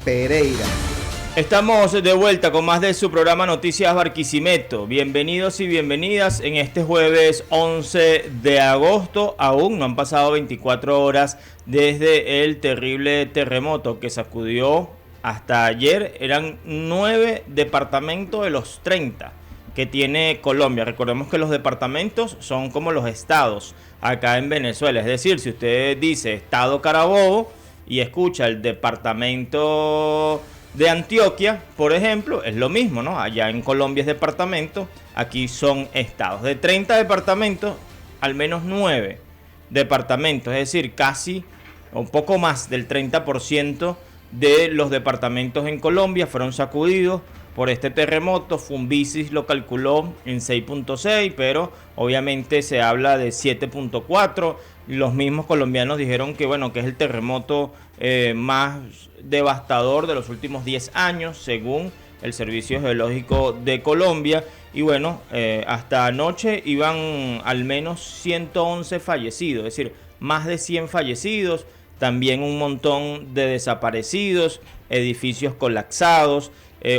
Pereira. Estamos de vuelta con más de su programa Noticias Barquisimeto. Bienvenidos y bienvenidas en este jueves 11 de agosto. Aún no han pasado 24 horas desde el terrible terremoto que sacudió hasta ayer. Eran 9 departamentos de los 30 que tiene Colombia. Recordemos que los departamentos son como los estados acá en Venezuela. Es decir, si usted dice estado Carabobo y escucha el departamento de Antioquia, por ejemplo, es lo mismo, ¿no? Allá en Colombia es departamento, aquí son estados. De 30 departamentos, al menos 9 departamentos, es decir, casi un poco más del 30% de los departamentos en Colombia fueron sacudidos por este terremoto. Fumbisis lo calculó en 6.6, pero obviamente se habla de 7.4. Los mismos colombianos dijeron que bueno, que es el terremoto más devastador de los últimos 10 años, según el Servicio Geológico de Colombia. Y bueno, hasta anoche iban al menos 111 fallecidos, es decir, más de 100 fallecidos, también un montón de desaparecidos, edificios colapsados,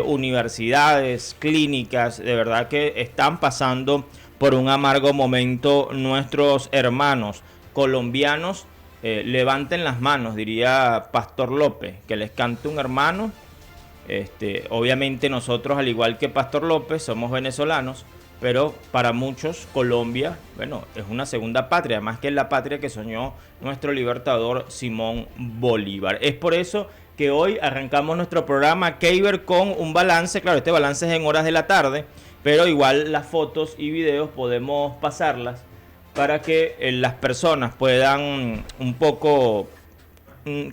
universidades, clínicas. De verdad que están pasando por un amargo momento nuestros hermanos colombianos. Levanten las manos, diría Pastor López, que les cante un hermano. Obviamente nosotros, al igual que Pastor López, somos venezolanos, pero para muchos Colombia, bueno, es una segunda patria, más que es la patria que soñó nuestro libertador Simón Bolívar. Es por eso que hoy arrancamos nuestro programa Keiber con un balance. Claro, este balance es en horas de la tarde, pero igual las fotos y videos podemos pasarlas para que las personas puedan un poco,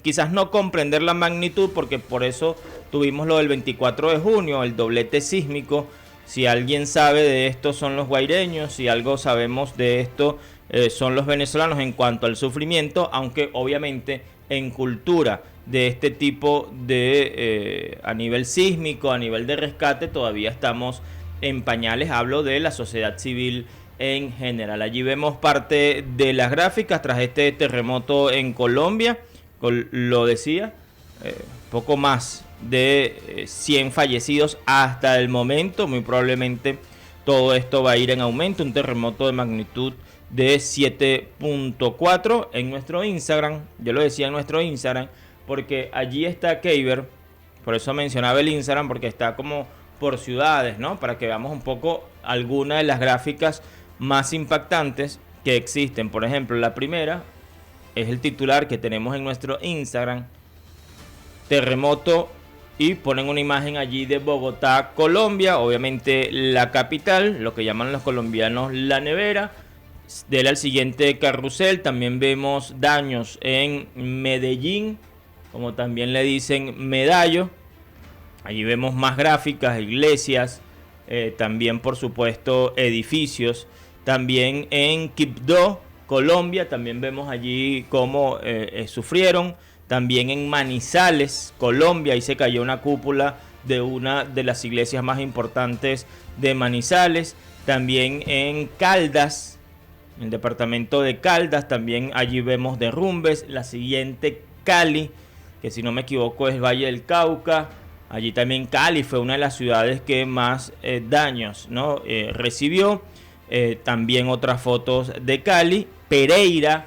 quizás no comprender la magnitud, porque por eso tuvimos lo del 24 de junio, el doblete sísmico. Si alguien sabe de esto son los guaireños, si algo sabemos de esto son los venezolanos en cuanto al sufrimiento, aunque obviamente en cultura de este tipo de a nivel sísmico, a nivel de rescate, todavía estamos en pañales. Hablo de la sociedad civil en general. Allí vemos parte de las gráficas tras este terremoto en Colombia. Lo decía, poco más de 100 fallecidos hasta el momento. Muy probablemente todo esto va a ir en aumento. Un terremoto de magnitud de 7.4 en nuestro Instagram. Yo lo decía en nuestro Instagram porque allí está Keiber. Por eso mencionaba el Instagram, porque está como por ciudades, ¿no? Para que veamos un poco algunas de las gráficas más impactantes que existen. Por ejemplo, la primera es el titular que tenemos en nuestro Instagram: terremoto, y ponen una imagen allí de Bogotá, Colombia, obviamente la capital, lo que llaman los colombianos la nevera. Dele al siguiente carrusel. También vemos daños en Medellín, como también le dicen Medallo. Allí vemos más gráficas, iglesias, también por supuesto edificios. También en Quibdó, Colombia, también vemos allí cómo sufrieron. También en Manizales, Colombia, ahí se cayó una cúpula de una de las iglesias más importantes de Manizales. También en Caldas, en el departamento de Caldas, también allí vemos derrumbes. La siguiente, Cali, que si no me equivoco es Valle del Cauca. Allí también Cali fue una de las ciudades que más daños, ¿no? Recibió. También otras fotos de Cali. Pereira,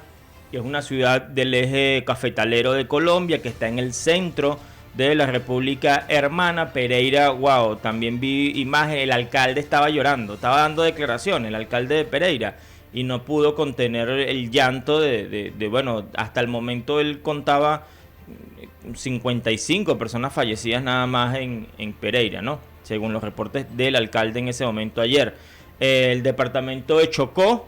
que es una ciudad del eje cafetalero de Colombia, que está en el centro de la República Hermana. Pereira, wow, también vi imágenes. El alcalde estaba llorando, estaba dando declaraciones, el alcalde de Pereira, y no pudo contener el llanto bueno, hasta el momento él contaba 55 personas fallecidas nada más en Pereira, ¿no? Según los reportes del alcalde en ese momento ayer. El departamento de Chocó,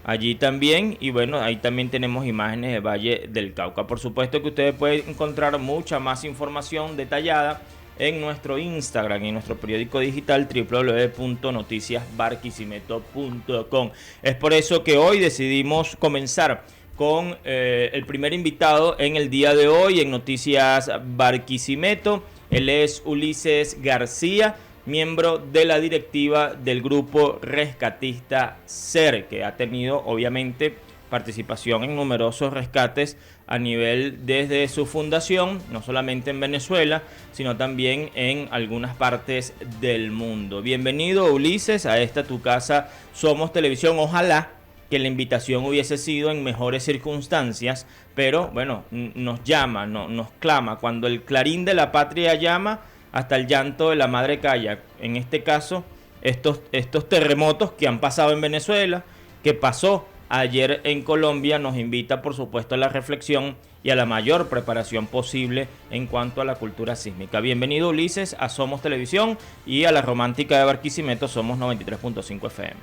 allí también, y bueno, ahí también tenemos imágenes de Valle del Cauca. Por supuesto que ustedes pueden encontrar mucha más información detallada en nuestro Instagram y en nuestro periódico digital www.noticiasbarquisimeto.com. Es por eso que hoy decidimos comenzar con el primer invitado en el día de hoy en Noticias Barquisimeto. Él es Ulises García, miembro de la directiva del grupo rescatista SER, que ha tenido obviamente participación en numerosos rescates a nivel desde su fundación, no solamente en Venezuela, sino también en algunas partes del mundo. Bienvenido, Ulises, a esta tu casa Somos Televisión. Ojalá que la invitación hubiese sido en mejores circunstancias, pero bueno, nos llama, nos clama. Cuando el clarín de la patria llama, hasta el llanto de la madre calla. En este caso, estos terremotos que han pasado en Venezuela, que pasó ayer en Colombia, nos invita por supuesto a la reflexión y a la mayor preparación posible en cuanto a la cultura sísmica. Bienvenido, Ulises, a Somos Televisión y a la romántica de Barquisimeto, Somos 93.5 FM.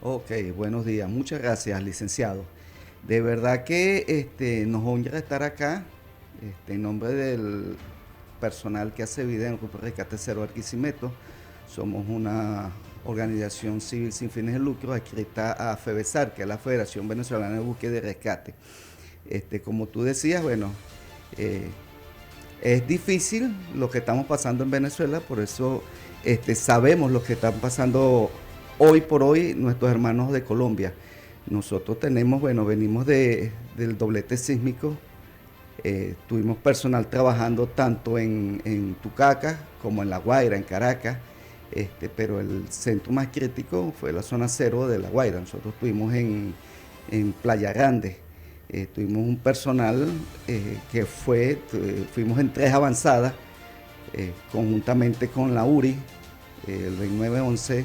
Ok, buenos días. Muchas gracias, licenciado. De verdad que nos honra estar acá en nombre del personal que hace vida en el Grupo Rescate Cero Barquisimeto. Somos una organización civil sin fines de lucro adscrita a FEBESAR, que es la Federación Venezolana de Búsqueda y Rescate. Como tú decías, bueno, es difícil lo que estamos pasando en Venezuela, por eso sabemos lo que están pasando hoy por hoy nuestros hermanos de Colombia. Nosotros tenemos, bueno, venimos del doblete sísmico. Tuvimos personal trabajando tanto en Tucacas como en La Guaira, en Caracas, pero el centro más crítico fue la zona cero de La Guaira. Nosotros estuvimos en Playa Grande. Tuvimos un personal fuimos en 3 avanzadas, conjuntamente con la URI, el 2911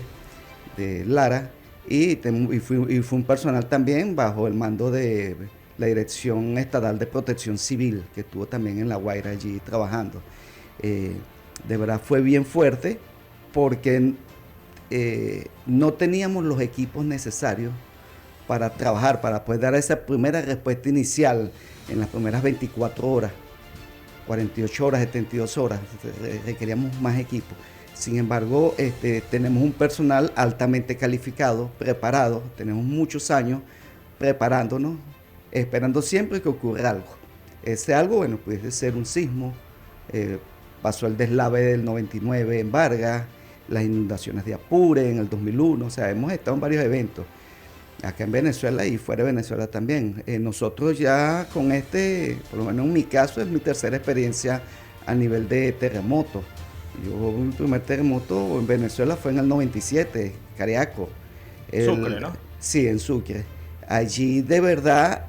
de Lara, y fue un personal también bajo el mando de la Dirección Estatal de Protección Civil, que estuvo también en La Guaira allí trabajando. De verdad fue bien fuerte porque no teníamos los equipos necesarios para trabajar, para poder dar esa primera respuesta inicial en las primeras 24 horas, 48 horas, 72 horas. Requeríamos más equipos. Sin embargo, tenemos un personal altamente calificado, preparado, tenemos muchos años preparándonos, esperando siempre que ocurra algo. Ese algo, bueno, puede ser un sismo, pasó el deslave del 99 en Vargas, las inundaciones de Apure en el 2001, o sea, hemos estado en varios eventos, acá en Venezuela y fuera de Venezuela también. Nosotros ya con por lo menos en mi caso, es mi tercera experiencia a nivel de terremoto. Mi primer terremoto en Venezuela fue en el 97, Cariaco. Sucre, ¿no? Sí, en Sucre. Allí de verdad,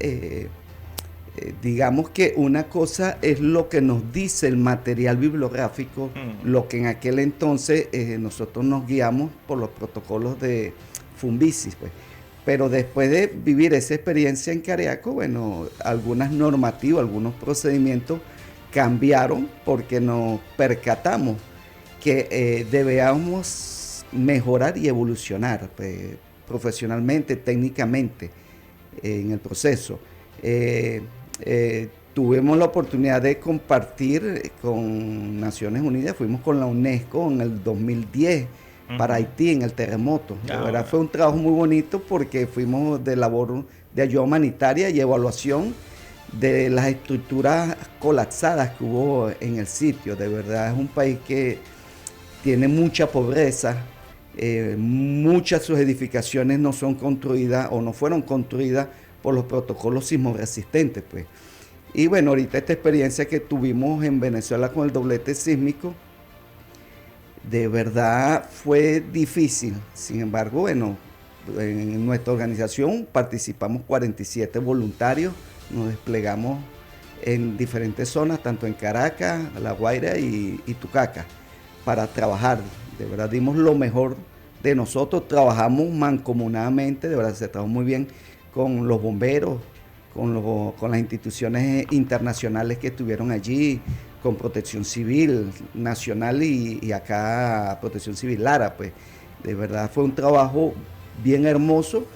digamos que una cosa es lo que nos dice el material bibliográfico, lo que en aquel entonces nosotros nos guiamos por los protocolos de Fumbisis, pues. Pero después de vivir esa experiencia en Cariaco, bueno, algunas normativas, algunos procedimientos cambiaron porque nos percatamos que debíamos mejorar y evolucionar profesionalmente, técnicamente en el proceso. Tuvimos la oportunidad de compartir con Naciones Unidas, fuimos con la UNESCO en el 2010 para Haití en el terremoto. La verdad fue un trabajo muy bonito porque fuimos de labor de ayuda humanitaria y evaluación de las estructuras colapsadas que hubo en el sitio. De verdad es un país que tiene mucha pobreza, muchas de sus edificaciones no son construidas o no fueron construidas por los protocolos sismoresistentes, pues. Y bueno, ahorita esta experiencia que tuvimos en Venezuela con el doblete sísmico, de verdad fue difícil. Sin embargo, bueno, en nuestra organización participamos 47 voluntarios, nos desplegamos en diferentes zonas, tanto en Caracas, La Guaira y Tucacas, para trabajar. De verdad dimos lo mejor de nosotros, trabajamos mancomunadamente, de verdad se trabajó muy bien con los bomberos, con las instituciones internacionales que estuvieron allí, con Protección Civil Nacional y acá Protección Civil Lara, pues. De verdad fue un trabajo bien hermoso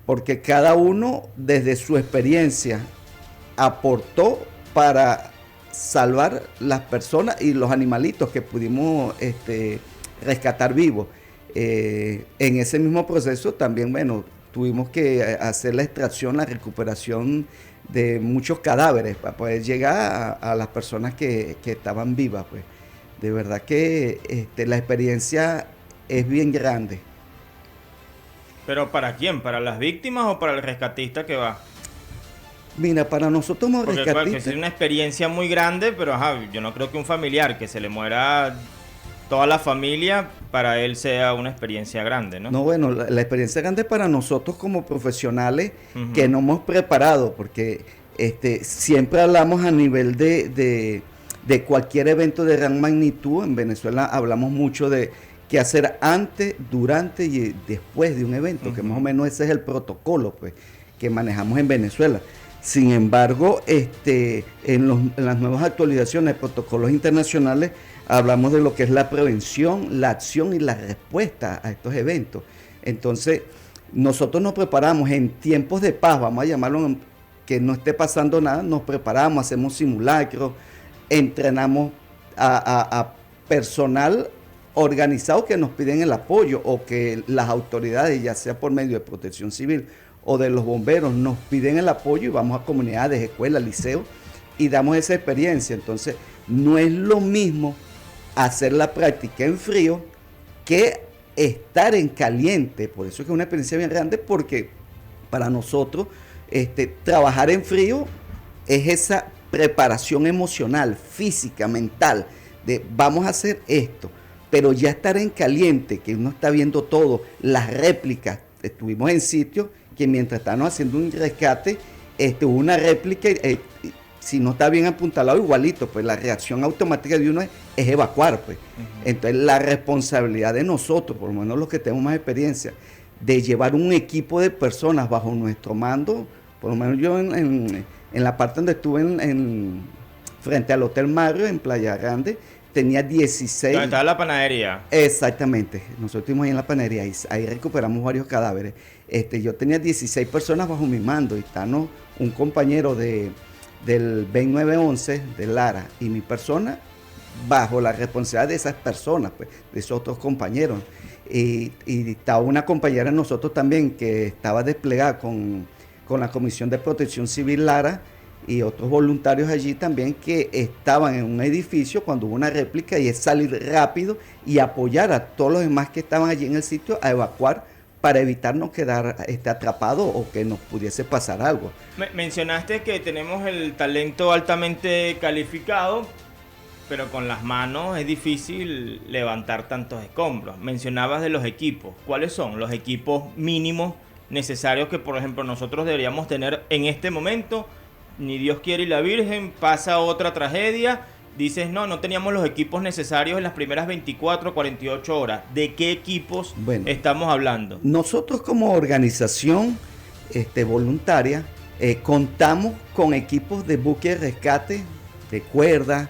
porque cada uno desde su experiencia aportó para salvar las personas y los animalitos que pudimos rescatar vivos. En ese mismo proceso también, bueno, tuvimos que hacer la extracción, la recuperación de muchos cadáveres para poder llegar a las personas que estaban vivas, pues. De verdad que la experiencia es bien grande. ¿Pero para quién? ¿Para las víctimas o para el rescatista que va? Mira, para nosotros como Porque claro, que rescatistas... es una experiencia muy grande, pero yo no creo que un familiar que se le muera toda la familia, para él sea una experiencia grande, ¿no? No, bueno, la experiencia grande para nosotros como profesionales que nos hemos preparado, porque siempre hablamos a nivel de cualquier evento de gran magnitud. En Venezuela hablamos mucho de qué hacer antes, durante y después de un evento, que más o menos ese es el protocolo, pues, que manejamos en Venezuela. Sin embargo, en las nuevas actualizaciones de protocolos internacionales hablamos de lo que es la prevención, la acción y la respuesta a estos eventos. Entonces, nosotros nos preparamos en tiempos de paz, vamos a llamarlo, que no esté pasando nada, nos preparamos, hacemos simulacros, entrenamos a personal organizado que nos piden el apoyo, o que las autoridades, ya sea por medio de Protección Civil o de los bomberos, nos piden el apoyo, y vamos a comunidades, escuelas, liceos, y damos esa experiencia. Entonces, no es lo mismo hacer la práctica en frío que estar en caliente. Por eso es que es una experiencia bien grande, porque para nosotros trabajar en frío es esa preparación emocional, física, mental, de vamos a hacer esto. Pero ya estar en caliente, que uno está viendo todo, las réplicas, estuvimos en sitios que mientras estábamos haciendo un rescate, hubo una réplica, si no está bien apuntalado, igualito, pues la reacción automática de uno es evacuar, pues. Entonces, la responsabilidad de nosotros, por lo menos los que tenemos más experiencia, de llevar un equipo de personas bajo nuestro mando. Por lo menos yo en la parte donde estuve frente al Hotel Mario, en Playa Grande, tenía 16. ¿Dónde estaba la panadería? Exactamente, nosotros estuvimos ahí en la panadería, ahí recuperamos varios cadáveres. Yo tenía 16 personas bajo mi mando, y están un compañero del 2911 de Lara y mi persona bajo la responsabilidad de esas personas, pues, de esos otros compañeros. Y estaba una compañera de nosotros también que estaba desplegada con la Comisión de Protección Civil Lara, y otros voluntarios allí también, que estaban en un edificio cuando hubo una réplica, y es salir rápido y apoyar a todos los demás que estaban allí en el sitio a evacuar, para evitarnos quedar atrapados o que nos pudiese pasar algo. Mencionaste que tenemos el talento altamente calificado, pero con las manos es difícil levantar tantos escombros. Mencionabas de los equipos. ¿Cuáles son los equipos mínimos necesarios que, por ejemplo, nosotros deberíamos tener en este momento? Ni Dios quiere y la Virgen, pasa otra tragedia, dices, no teníamos los equipos necesarios en las primeras 24, 48 horas. ¿De qué equipos estamos hablando? Nosotros como organización voluntaria contamos con equipos de búsqueda y rescate, de cuerda,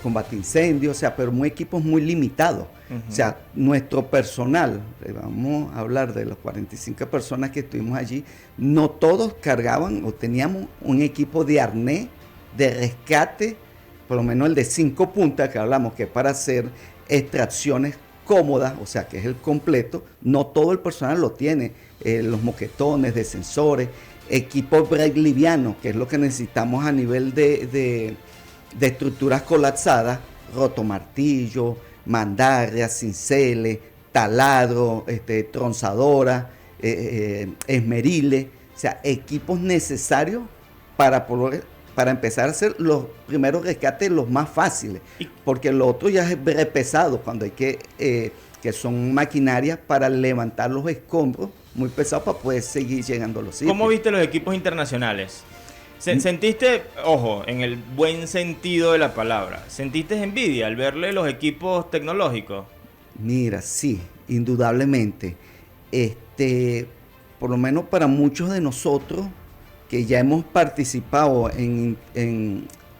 combate incendios, o sea, pero equipos muy limitados. O sea, nuestro personal, vamos a hablar de las 45 personas que estuvimos allí, no todos cargaban o teníamos un equipo de arnés, de rescate, por lo menos el de 5 puntas que hablamos, que es para hacer extracciones cómodas, o sea, que es el completo. No todo el personal lo tiene, los moquetones, descensores, equipos break livianos, que es lo que necesitamos a nivel de estructuras colapsadas, rotomartillo, mandarrias, cinceles, taladro, tronzadora, esmeriles, o sea, equipos necesarios para empezar a hacer los primeros rescates, los más fáciles, porque lo otro ya es pesado, cuando hay que son maquinarias para levantar los escombros muy pesados para poder seguir llegando a los sitios. ¿Cómo viste los equipos internacionales? ¿Sentiste, ojo, en el buen sentido de la palabra, sentiste envidia al verle los equipos tecnológicos? Mira, sí, indudablemente. Por lo menos para muchos de nosotros que ya hemos participado en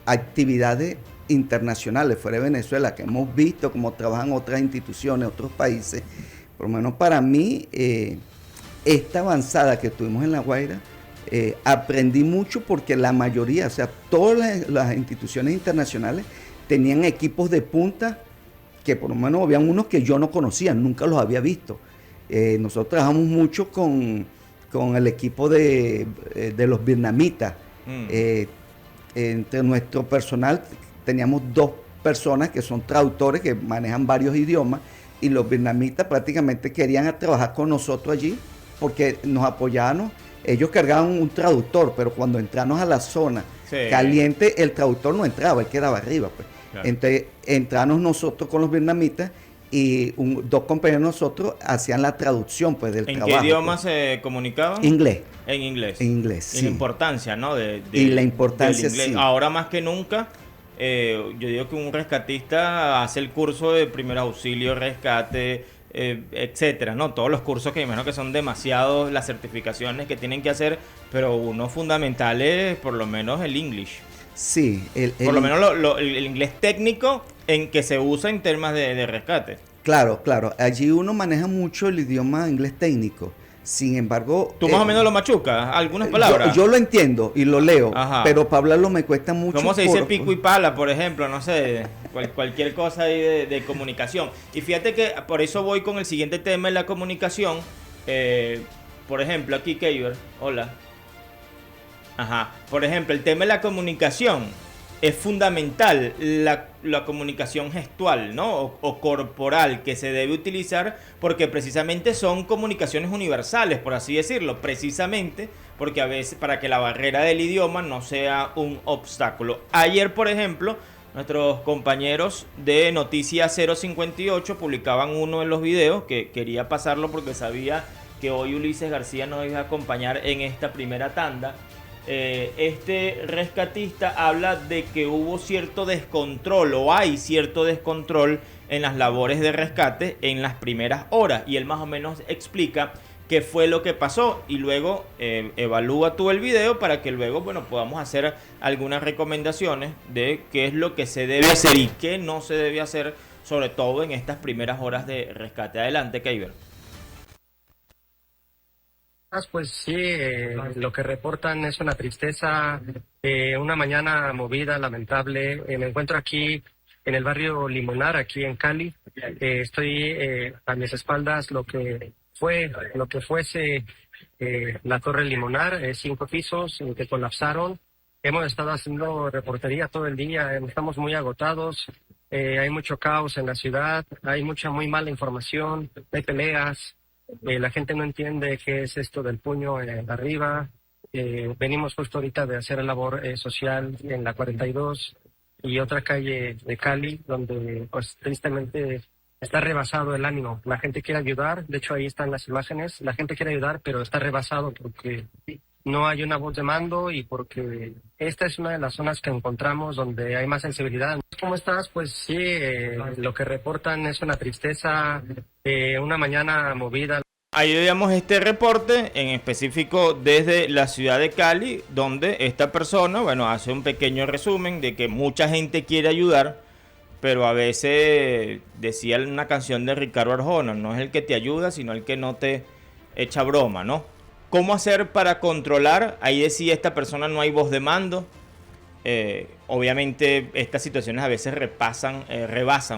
actividades internacionales fuera de Venezuela, que hemos visto cómo trabajan otras instituciones, otros países, por lo menos para mí, esta avanzada que tuvimos en La Guaira, aprendí mucho, porque la mayoría, o sea, todas las instituciones internacionales tenían equipos de punta que por lo menos habían unos que yo no conocía, nunca los había visto. Nosotros trabajamos mucho con el equipo de los vietnamitas. Entre nuestro personal teníamos 2 personas que son traductores, que manejan varios idiomas, y los vietnamitas prácticamente querían trabajar con nosotros allí porque nos apoyaban, ellos cargaban un traductor, pero cuando entramos a la zona caliente, el traductor no entraba, él quedaba arriba, pues. Claro. Entonces entramos nosotros con los vietnamitas y dos compañeros de nosotros hacían la traducción, pues, del trabajo. ¿En qué idioma pues se comunicaban? Inglés. En inglés. En inglés, sí. Y la importancia, ¿no? Y la importancia, del inglés. Sí. Ahora más que nunca, yo digo que un rescatista hace el curso de primer auxilio, rescate, etcétera, ¿no? Todos los cursos que imagino que son demasiados, las certificaciones que tienen que hacer, pero uno fundamental es por lo menos el English. Sí. Por lo menos el inglés técnico en que se usa en temas de rescate. Claro. Allí uno maneja mucho el idioma inglés técnico. Sin embargo... ¿Tú más o menos lo machucas? ¿Algunas palabras? Yo lo entiendo y lo leo, pero para hablarlo me cuesta mucho. ¿Cómo se dice pico y pala, por ejemplo? No sé, cualquier cosa ahí de comunicación. Y fíjate que por eso voy con el siguiente tema en la comunicación. Por ejemplo, aquí, Keiber, hola. Por ejemplo, el tema de la comunicación es fundamental, la comunicación gestual, ¿no? O corporal que se debe utilizar, porque precisamente son comunicaciones universales, por así decirlo, precisamente porque a veces para que la barrera del idioma no sea un obstáculo. Ayer, por ejemplo, nuestros compañeros de Noticias 058 publicaban uno de los videos que quería pasarlo porque sabía que hoy Ulises García nos iba a acompañar en esta primera tanda. Este rescatista habla de que hubo cierto descontrol o hay cierto descontrol en las labores de rescate en las primeras horas, y él más o menos explica qué fue lo que pasó y luego evalúa tú el video para que luego, bueno, podamos hacer algunas recomendaciones de qué es lo que se debe hacer y qué no se debe hacer, sobre todo en estas primeras horas de rescate. Adelante, Keiber. Pues sí, lo que reportan es una tristeza, una mañana movida, lamentable. Me encuentro aquí en el barrio Limonar, aquí en Cali. Estoy a mis espaldas lo que fuese la Torre Limonar, 5 pisos que colapsaron. Hemos estado haciendo reportería todo el día, estamos muy agotados. Hay mucho caos en la ciudad, hay mucha muy mala información, hay peleas. La gente no entiende qué es esto del puño arriba. Venimos justo ahorita de hacer labor social en la 42 y otra calle de Cali, donde pues tristemente está rebasado el ánimo. La gente quiere ayudar, de hecho ahí están las imágenes. La gente quiere ayudar, pero está rebasado porque no hay una voz de mando y porque esta es una de las zonas que encontramos donde hay más sensibilidad. ¿Cómo estás? Pues sí, lo que reportan es una tristeza, una mañana movida. Ahí veíamos este reporte en específico desde la ciudad de Cali, donde esta persona, bueno, hace un pequeño resumen de que mucha gente quiere ayudar, pero a veces decía una canción de Ricardo Arjona, no es el que te ayuda, sino el que no te echa broma, ¿no? ¿Cómo hacer para controlar? Ahí decía esta persona, no hay voz de mando. Obviamente estas situaciones a veces rebasan,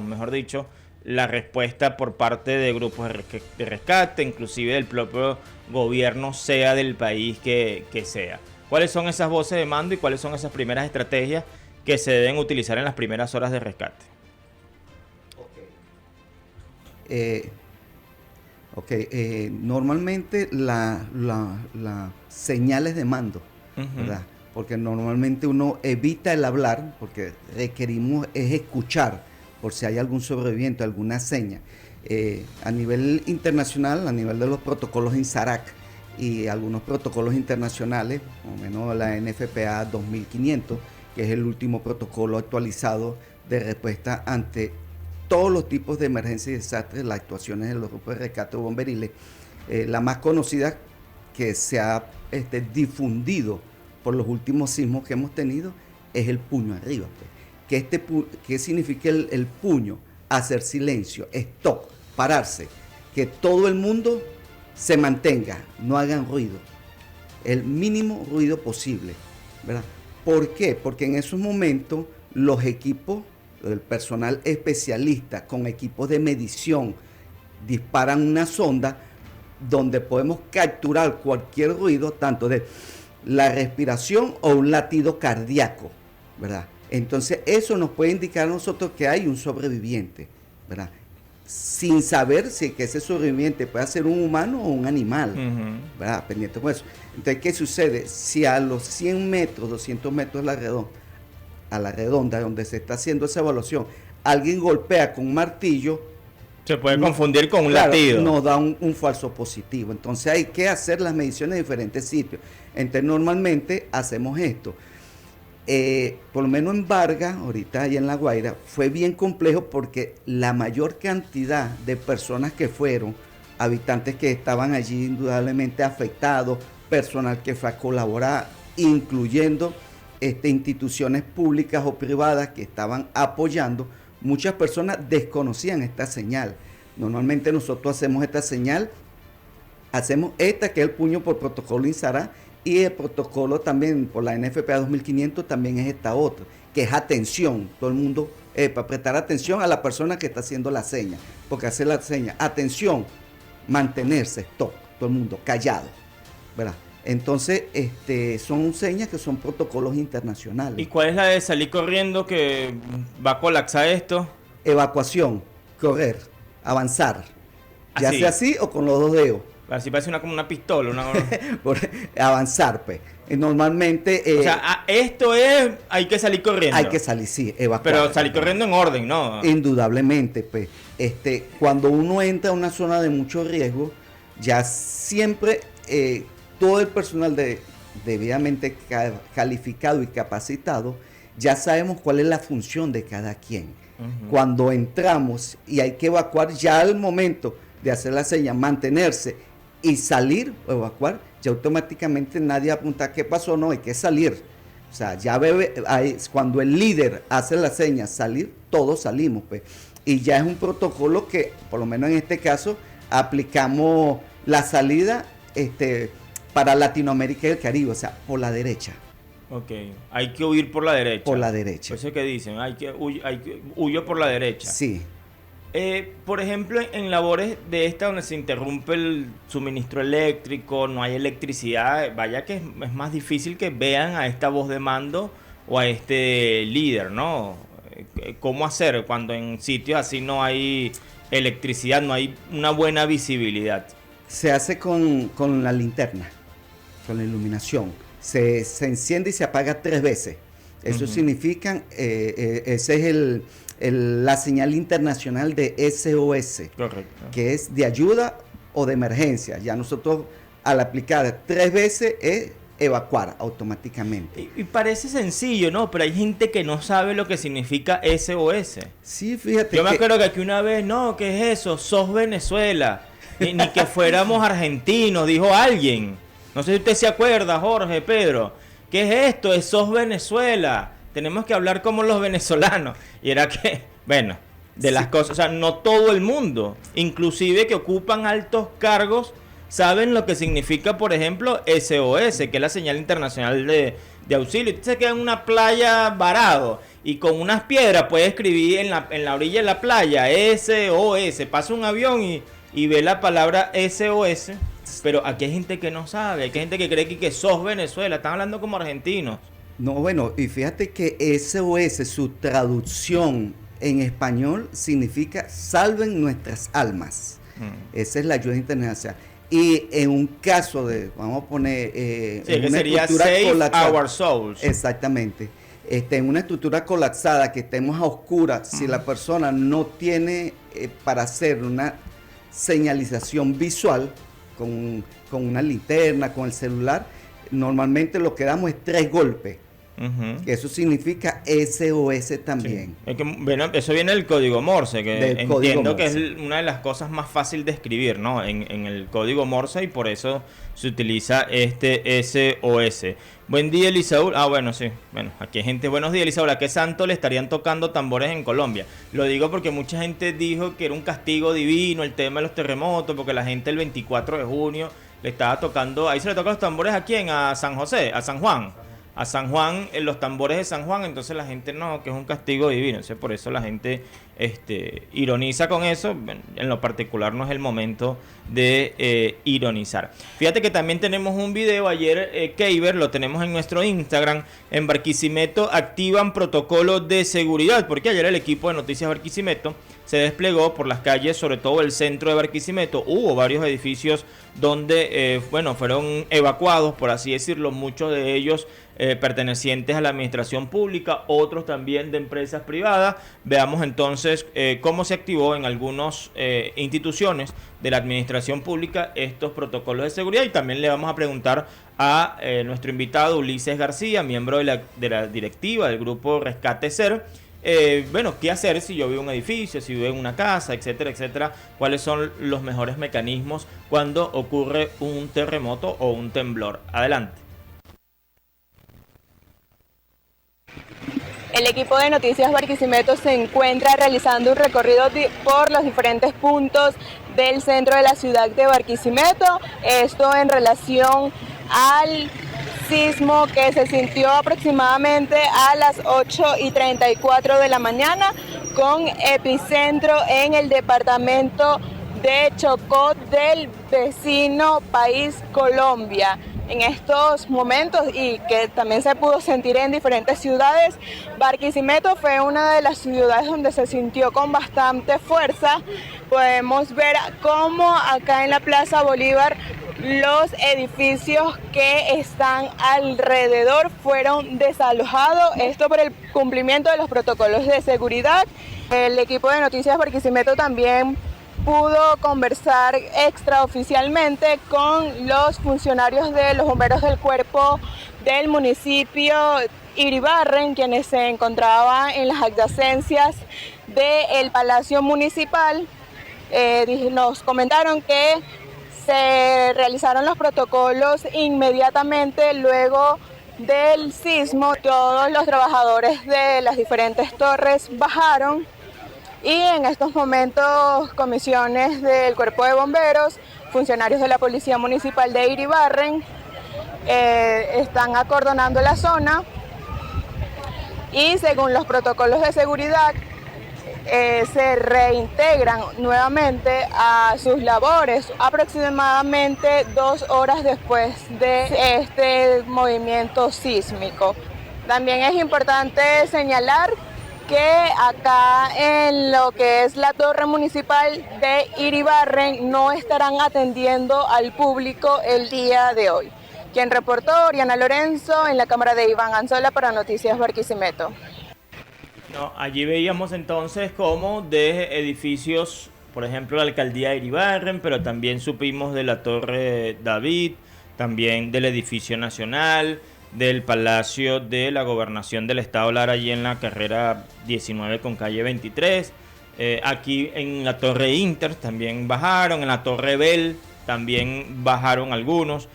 mejor dicho, la respuesta por parte de grupos de rescate, inclusive del propio gobierno, sea del país que sea. ¿Cuáles son esas voces de mando y cuáles son esas primeras estrategias que se deben utilizar en las primeras horas de rescate? Normalmente las señales de mando, ¿verdad? Porque normalmente uno evita el hablar, porque requerimos es escuchar, por si hay algún sobreviviente, alguna seña. A nivel internacional, a nivel de los protocolos INSARAC y algunos protocolos internacionales, o menos la NFPA 2500, que es el último protocolo actualizado de respuesta ante todos los tipos de emergencias y desastres, las actuaciones de los grupos de rescate bomberiles. La más conocida que se ha difundido por los últimos sismos que hemos tenido es el puño arriba. Pues. ¿Qué significa el puño? Hacer silencio, stop, pararse, que todo el mundo se mantenga, no hagan ruido, el mínimo ruido posible, ¿verdad? ¿Por qué? Porque en esos momentos los equipos, el personal especialista con equipos de medición disparan una sonda donde podemos capturar cualquier ruido, tanto de la respiración o un latido cardíaco, ¿verdad? Entonces eso nos puede indicar a nosotros que hay un sobreviviente, ¿verdad? sin saber si que ese sobreviviente puede ser un humano o un animal, ¿verdad? Pendiente con eso. Entonces, ¿qué sucede? Si a los 100 metros, 200 metros a la redonda, donde se está haciendo esa evaluación, alguien golpea con un martillo, se puede confundir con un latido. Nos da un falso positivo. Entonces hay que hacer las mediciones en diferentes sitios. Entonces normalmente hacemos esto. Por lo menos en Vargas, ahorita allá en La Guaira, fue bien complejo porque la mayor cantidad de personas que fueron, habitantes que estaban allí indudablemente afectados, personal que fue a colaborar, incluyendo instituciones públicas o privadas que estaban apoyando, muchas personas desconocían esta señal. Normalmente nosotros hacemos esta señal, hacemos esta que es el puño por protocolo INSARA, y el protocolo también por la NFPA 2500 también es esta otra, que es atención, todo el mundo, para prestar atención a la persona que está haciendo la seña, porque hace la seña, atención, mantenerse, stop, todo el mundo callado, ¿verdad? Entonces, son señas que son protocolos internacionales. ¿Y cuál es la de salir corriendo que va a colapsar esto? Evacuación, correr, avanzar, ya sea así o con los dos dedos. Así parece como una pistola. Avanzar, pues. Normalmente... o sea, esto es... Hay que salir corriendo. Hay que salir, sí, evacuar. Pero salir corriendo en orden, ¿no? Indudablemente, pues. Cuando uno entra a una zona de mucho riesgo, ya siempre todo el personal debidamente calificado y capacitado, ya sabemos cuál es la función de cada quien. Cuando entramos y hay que evacuar, ya al momento de hacer la señal, mantenerse y salir o evacuar, ya automáticamente nadie apunta qué pasó, no, hay que salir. O sea, ya cuando el líder hace la seña salir, todos salimos, pues. Y ya es un protocolo que, por lo menos en este caso, aplicamos la salida para Latinoamérica y el Caribe, o sea, por la derecha. Ok, hay que huir por la derecha. Por la derecha. Eso es que dicen, huyo por la derecha. Sí. Por ejemplo, en labores de esta donde se interrumpe el suministro eléctrico, no hay electricidad, vaya que es más difícil que vean a esta voz de mando o a este líder, ¿no? ¿Cómo hacer cuando en sitios así no hay electricidad, no hay una buena visibilidad? Se hace con la linterna, con la iluminación. Se enciende y se apaga 3 veces. Eso significa, ese es la señal internacional de SOS. Correcto. Que es de ayuda o de emergencia. Ya nosotros al aplicar 3 veces es evacuar automáticamente. Y parece sencillo, ¿no? Pero hay gente que no sabe lo que significa SOS. Sí, fíjate. Yo me acuerdo que aquí una vez, no, ¿qué es eso? Sos Venezuela. Ni que fuéramos argentinos, dijo alguien. No sé si usted se acuerda, Jorge, Pedro. ¿Qué es esto? Sos Venezuela. Tenemos que hablar como los venezolanos. Y era que, bueno, de las cosas, o sea, no todo el mundo, inclusive que ocupan altos cargos, saben lo que significa, por ejemplo, SOS, que es la señal internacional de auxilio. Usted se queda en una playa varado y con unas piedras puede escribir en la orilla de la playa SOS, pasa un avión y ve la palabra SOS, pero aquí hay gente que no sabe, hay gente que cree que sos Venezuela, están hablando como argentinos. No, bueno, y fíjate que SOS, su traducción en español significa salven nuestras almas. Esa es la ayuda internacional. Y en un caso de, vamos a poner, sí, que sería save our souls. Exactamente. En una estructura colapsada, que estemos a oscuras, si la persona no tiene para hacer una señalización visual con una linterna, con el celular, normalmente lo que damos es 3 golpes. Que eso significa SOS también. Sí. Es que, bueno, eso viene del código Morse, que entiendo que es una de las cosas más fáciles de escribir, ¿no? En el código Morse, y por eso se utiliza este SOS. Buen día, Elisaúl. Ah, bueno, sí. Bueno, aquí hay gente. Buenos días, Elisaúl. ¿A qué santo le estarían tocando tambores en Colombia? Lo digo porque mucha gente dijo que era un castigo divino el tema de los terremotos, porque la gente el 24 de junio le estaba tocando. Ahí se le tocan los tambores a quién, a San José, a San Juan. A San Juan, en los tambores de San Juan, entonces la gente no, que es un castigo divino. Entonces por eso la gente ironiza con eso. En lo particular no es el momento de ironizar. Fíjate que también tenemos un video ayer, Keiber, lo tenemos en nuestro Instagram. En Barquisimeto activan protocolos de seguridad, porque ayer el equipo de Noticias Barquisimeto se desplegó por las calles, sobre todo el centro de Barquisimeto. Hubo varios edificios donde fueron evacuados, por así decirlo, muchos de ellos pertenecientes a la administración pública, otros también de empresas privadas. Veamos entonces cómo se activó en algunas instituciones de la administración pública estos protocolos de seguridad, y también le vamos a preguntar a nuestro invitado Ulises García, miembro de la directiva del grupo Rescate Ser, qué hacer si yo vivo en un edificio, si vivo en una casa, etcétera, etcétera. Cuáles son los mejores mecanismos cuando ocurre un terremoto o un temblor. Adelante. El equipo de Noticias Barquisimeto se encuentra realizando un recorrido por los diferentes puntos del centro de la ciudad de Barquisimeto. Esto en relación al sismo que se sintió aproximadamente a las 8:34 de la mañana, con epicentro en el departamento de Chocó del vecino país Colombia. En estos momentos, y que también se pudo sentir en diferentes ciudades, Barquisimeto fue una de las ciudades donde se sintió con bastante fuerza. Podemos ver cómo acá en la Plaza Bolívar los edificios que están alrededor fueron desalojados, esto por el cumplimiento de los protocolos de seguridad. El equipo de Noticias Barquisimeto también pudo conversar extraoficialmente con los funcionarios de los bomberos del cuerpo del municipio Iribarren, quienes se encontraban en las adyacencias del Palacio Municipal. Nos comentaron que se realizaron los protocolos inmediatamente luego del sismo. Todos los trabajadores de las diferentes torres bajaron, y en estos momentos comisiones del Cuerpo de Bomberos, funcionarios de la Policía Municipal de Iribarren están acordonando la zona, y según los protocolos de seguridad se reintegran nuevamente a sus labores aproximadamente 2 horas después de este movimiento sísmico. También es importante señalar que acá en lo que es la torre municipal de Iribarren no estarán atendiendo al público el día de hoy. Quien reportó, Oriana Lorenzo, en la cámara de Iván Anzola para Noticias Barquisimeto. No, allí veíamos entonces cómo de edificios, por ejemplo la alcaldía de Iribarren, pero también supimos de la Torre David, también del edificio nacional, del Palacio de la Gobernación del Estado Lara, allí en la carrera 19 con calle 23. Aquí en la Torre Inter también bajaron, en la Torre Bell también bajaron algunos.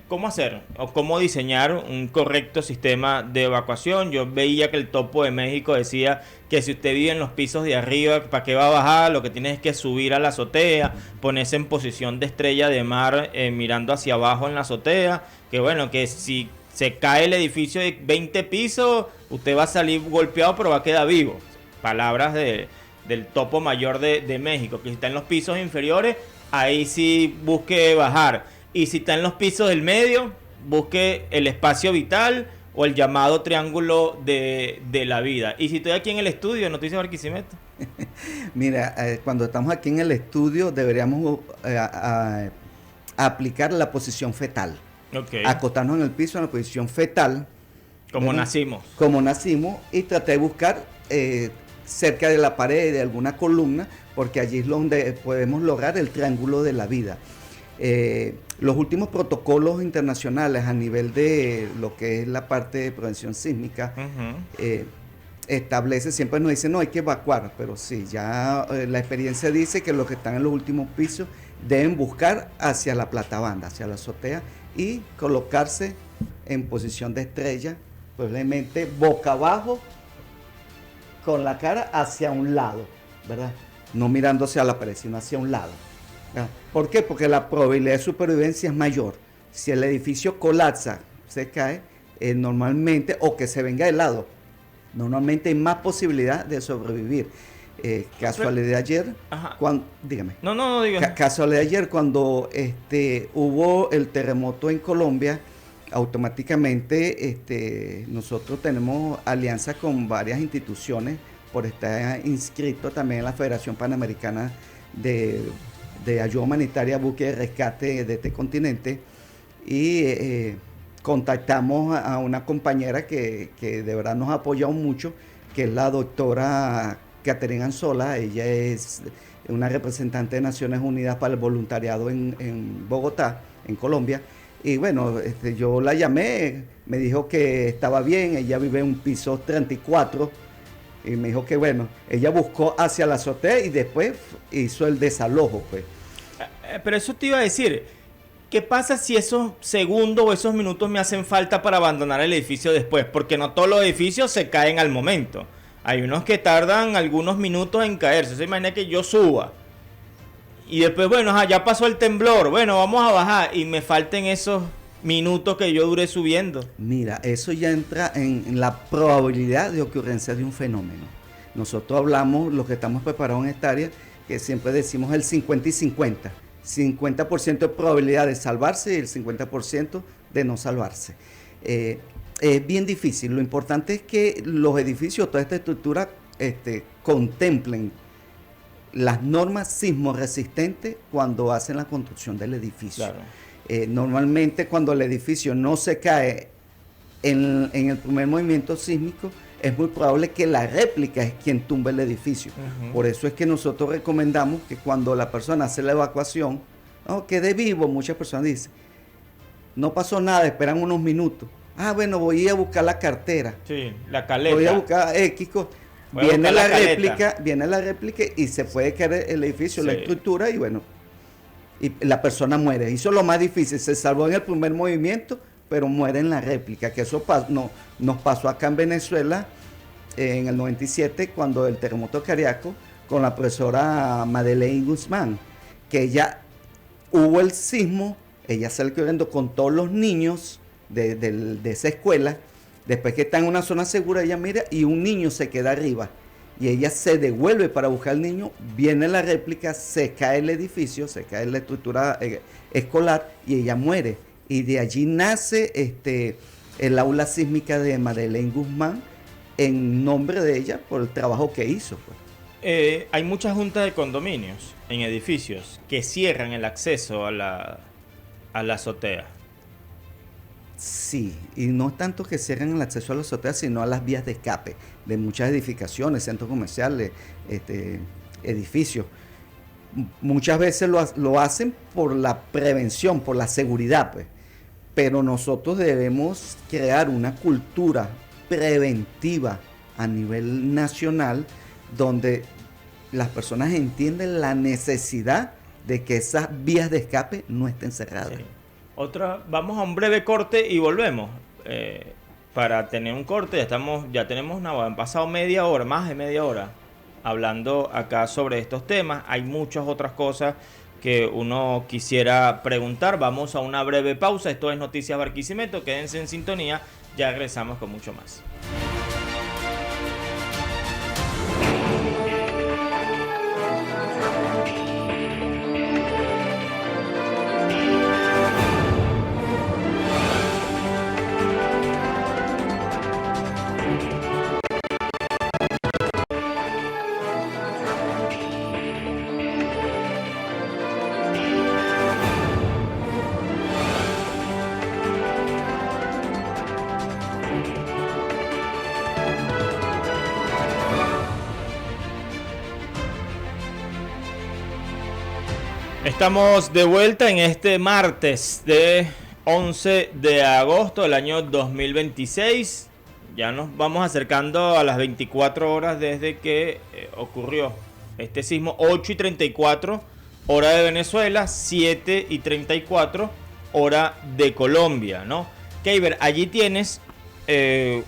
¿Cómo hacer o cómo diseñar un correcto sistema de evacuación? Yo veía que el Topo de México decía que si usted vive en los pisos de arriba, ¿para qué va a bajar? Lo que tiene es que subir a la azotea, ponerse en posición de estrella de mar, mirando hacia abajo en la azotea. Que bueno, que si se cae el edificio de 20 pisos, usted va a salir golpeado, pero va a quedar vivo. Palabras del Topo Mayor de México, que si está en los pisos inferiores, ahí sí busque bajar. Y si está en los pisos del medio, busque el espacio vital o el llamado triángulo de la vida. Y si estoy aquí en el estudio de Noticias Barquisimeto. Mira, cuando estamos aquí en el estudio deberíamos aplicar la posición fetal. Okay. Acostarnos en el piso en la posición fetal. Como nacimos. Como nacimos, y tratar de buscar cerca de la pared, de alguna columna, porque allí es donde podemos lograr el triángulo de la vida. Los últimos protocolos internacionales a nivel de lo que es la parte de prevención sísmica establece, siempre nos dicen, no, hay que evacuar, pero sí, ya la experiencia dice que los que están en los últimos pisos deben buscar hacia la platabanda, hacia la azotea, y colocarse en posición de estrella, probablemente boca abajo, con la cara hacia un lado, ¿verdad? No mirando hacia la pared, sino hacia un lado. ¿Por qué? Porque la probabilidad de supervivencia es mayor. Si el edificio colapsa, se cae, normalmente, o que se venga de lado, normalmente hay más posibilidad de sobrevivir. Casualidad de ayer, dígame. No, dígame. Casualidad de ayer, cuando hubo el terremoto en Colombia, automáticamente nosotros tenemos alianza con varias instituciones por estar inscrito también en la Federación Panamericana de Ayuda Humanitaria, Búsqueda y Rescate de este continente, y contactamos a una compañera que de verdad nos ha apoyado mucho, que es la doctora Catherine Anzola. Ella es una representante de Naciones Unidas para el voluntariado en Bogotá, en Colombia. Y bueno, yo la llamé, me dijo que estaba bien, ella vive en un piso 34, y me dijo que bueno, ella buscó hacia la azotea y después hizo el desalojo, pues. Pero eso te iba a decir, ¿qué pasa si esos segundos o esos minutos me hacen falta para abandonar el edificio después? Porque no todos los edificios se caen al momento. Hay unos que tardan algunos minutos en caerse. Se imagina que yo suba y después, bueno, ya pasó el temblor, bueno, vamos a bajar y me falten esos minutos que yo duré subiendo. Mira, eso ya entra en la probabilidad de ocurrencia de un fenómeno. Nosotros hablamos, los que estamos preparados en esta área, que siempre decimos el 50 y 50. 50% de probabilidad de salvarse y el 50% de no salvarse. Es bien difícil. Lo importante es que los edificios, toda esta estructura, contemplen las normas sismo resistentes cuando hacen la construcción del edificio. Claro. Normalmente cuando el edificio no se cae en el primer movimiento sísmico, es muy probable que la réplica es quien tumbe el edificio. Uh-huh. Por eso es que nosotros recomendamos que cuando la persona hace la evacuación, no, quede vivo. Muchas personas dicen, no pasó nada, esperan unos minutos. Bueno, voy a buscar la cartera. Sí, la caleta. Voy a buscar X. Viene la réplica y se puede caer el edificio, sí, la estructura, y bueno, y la persona muere. Eso es lo más difícil. Se salvó en el primer movimiento, pero muere en la réplica. Que eso nos pasó acá en Venezuela en el 97, cuando el terremoto de Cariaco, con la profesora Madeleine Guzmán, que ella hubo el sismo, ella sale corriendo con todos los niños de esa escuela. Después que está en una zona segura, ella mira y un niño se queda arriba. Y ella se devuelve para buscar al niño, viene la réplica, se cae el edificio, se cae la estructura escolar y ella muere. Y de allí nace el aula sísmica de Madeleine Guzmán, en nombre de ella, por el trabajo que hizo, pues. Hay muchas juntas de condominios en edificios que cierran el acceso a la azotea. Sí, y no es tanto que cierren el acceso a la azotea, sino a las vías de escape de muchas edificaciones, centros comerciales, edificios. Muchas veces lo hacen por la prevención, por la seguridad, pues. Pero nosotros debemos crear una cultura preventiva a nivel nacional, donde las personas entienden la necesidad de que esas vías de escape no estén cerradas. Sí. Vamos a un breve corte y volvemos. Para tener un corte, ya tenemos han pasado media hora, más de media hora, hablando acá sobre estos temas. Hay muchas otras cosas que uno quisiera preguntar. Vamos a una breve pausa. Esto es Noticias Barquisimeto. Quédense en sintonía. Ya regresamos con mucho más. Estamos de vuelta en este martes de 11 de agosto del año 2026. Ya nos vamos acercando a las 24 horas desde que ocurrió este sismo. 8:34 hora de Venezuela, 7:34 hora de Colombia, ¿no? Keiber, allí tienes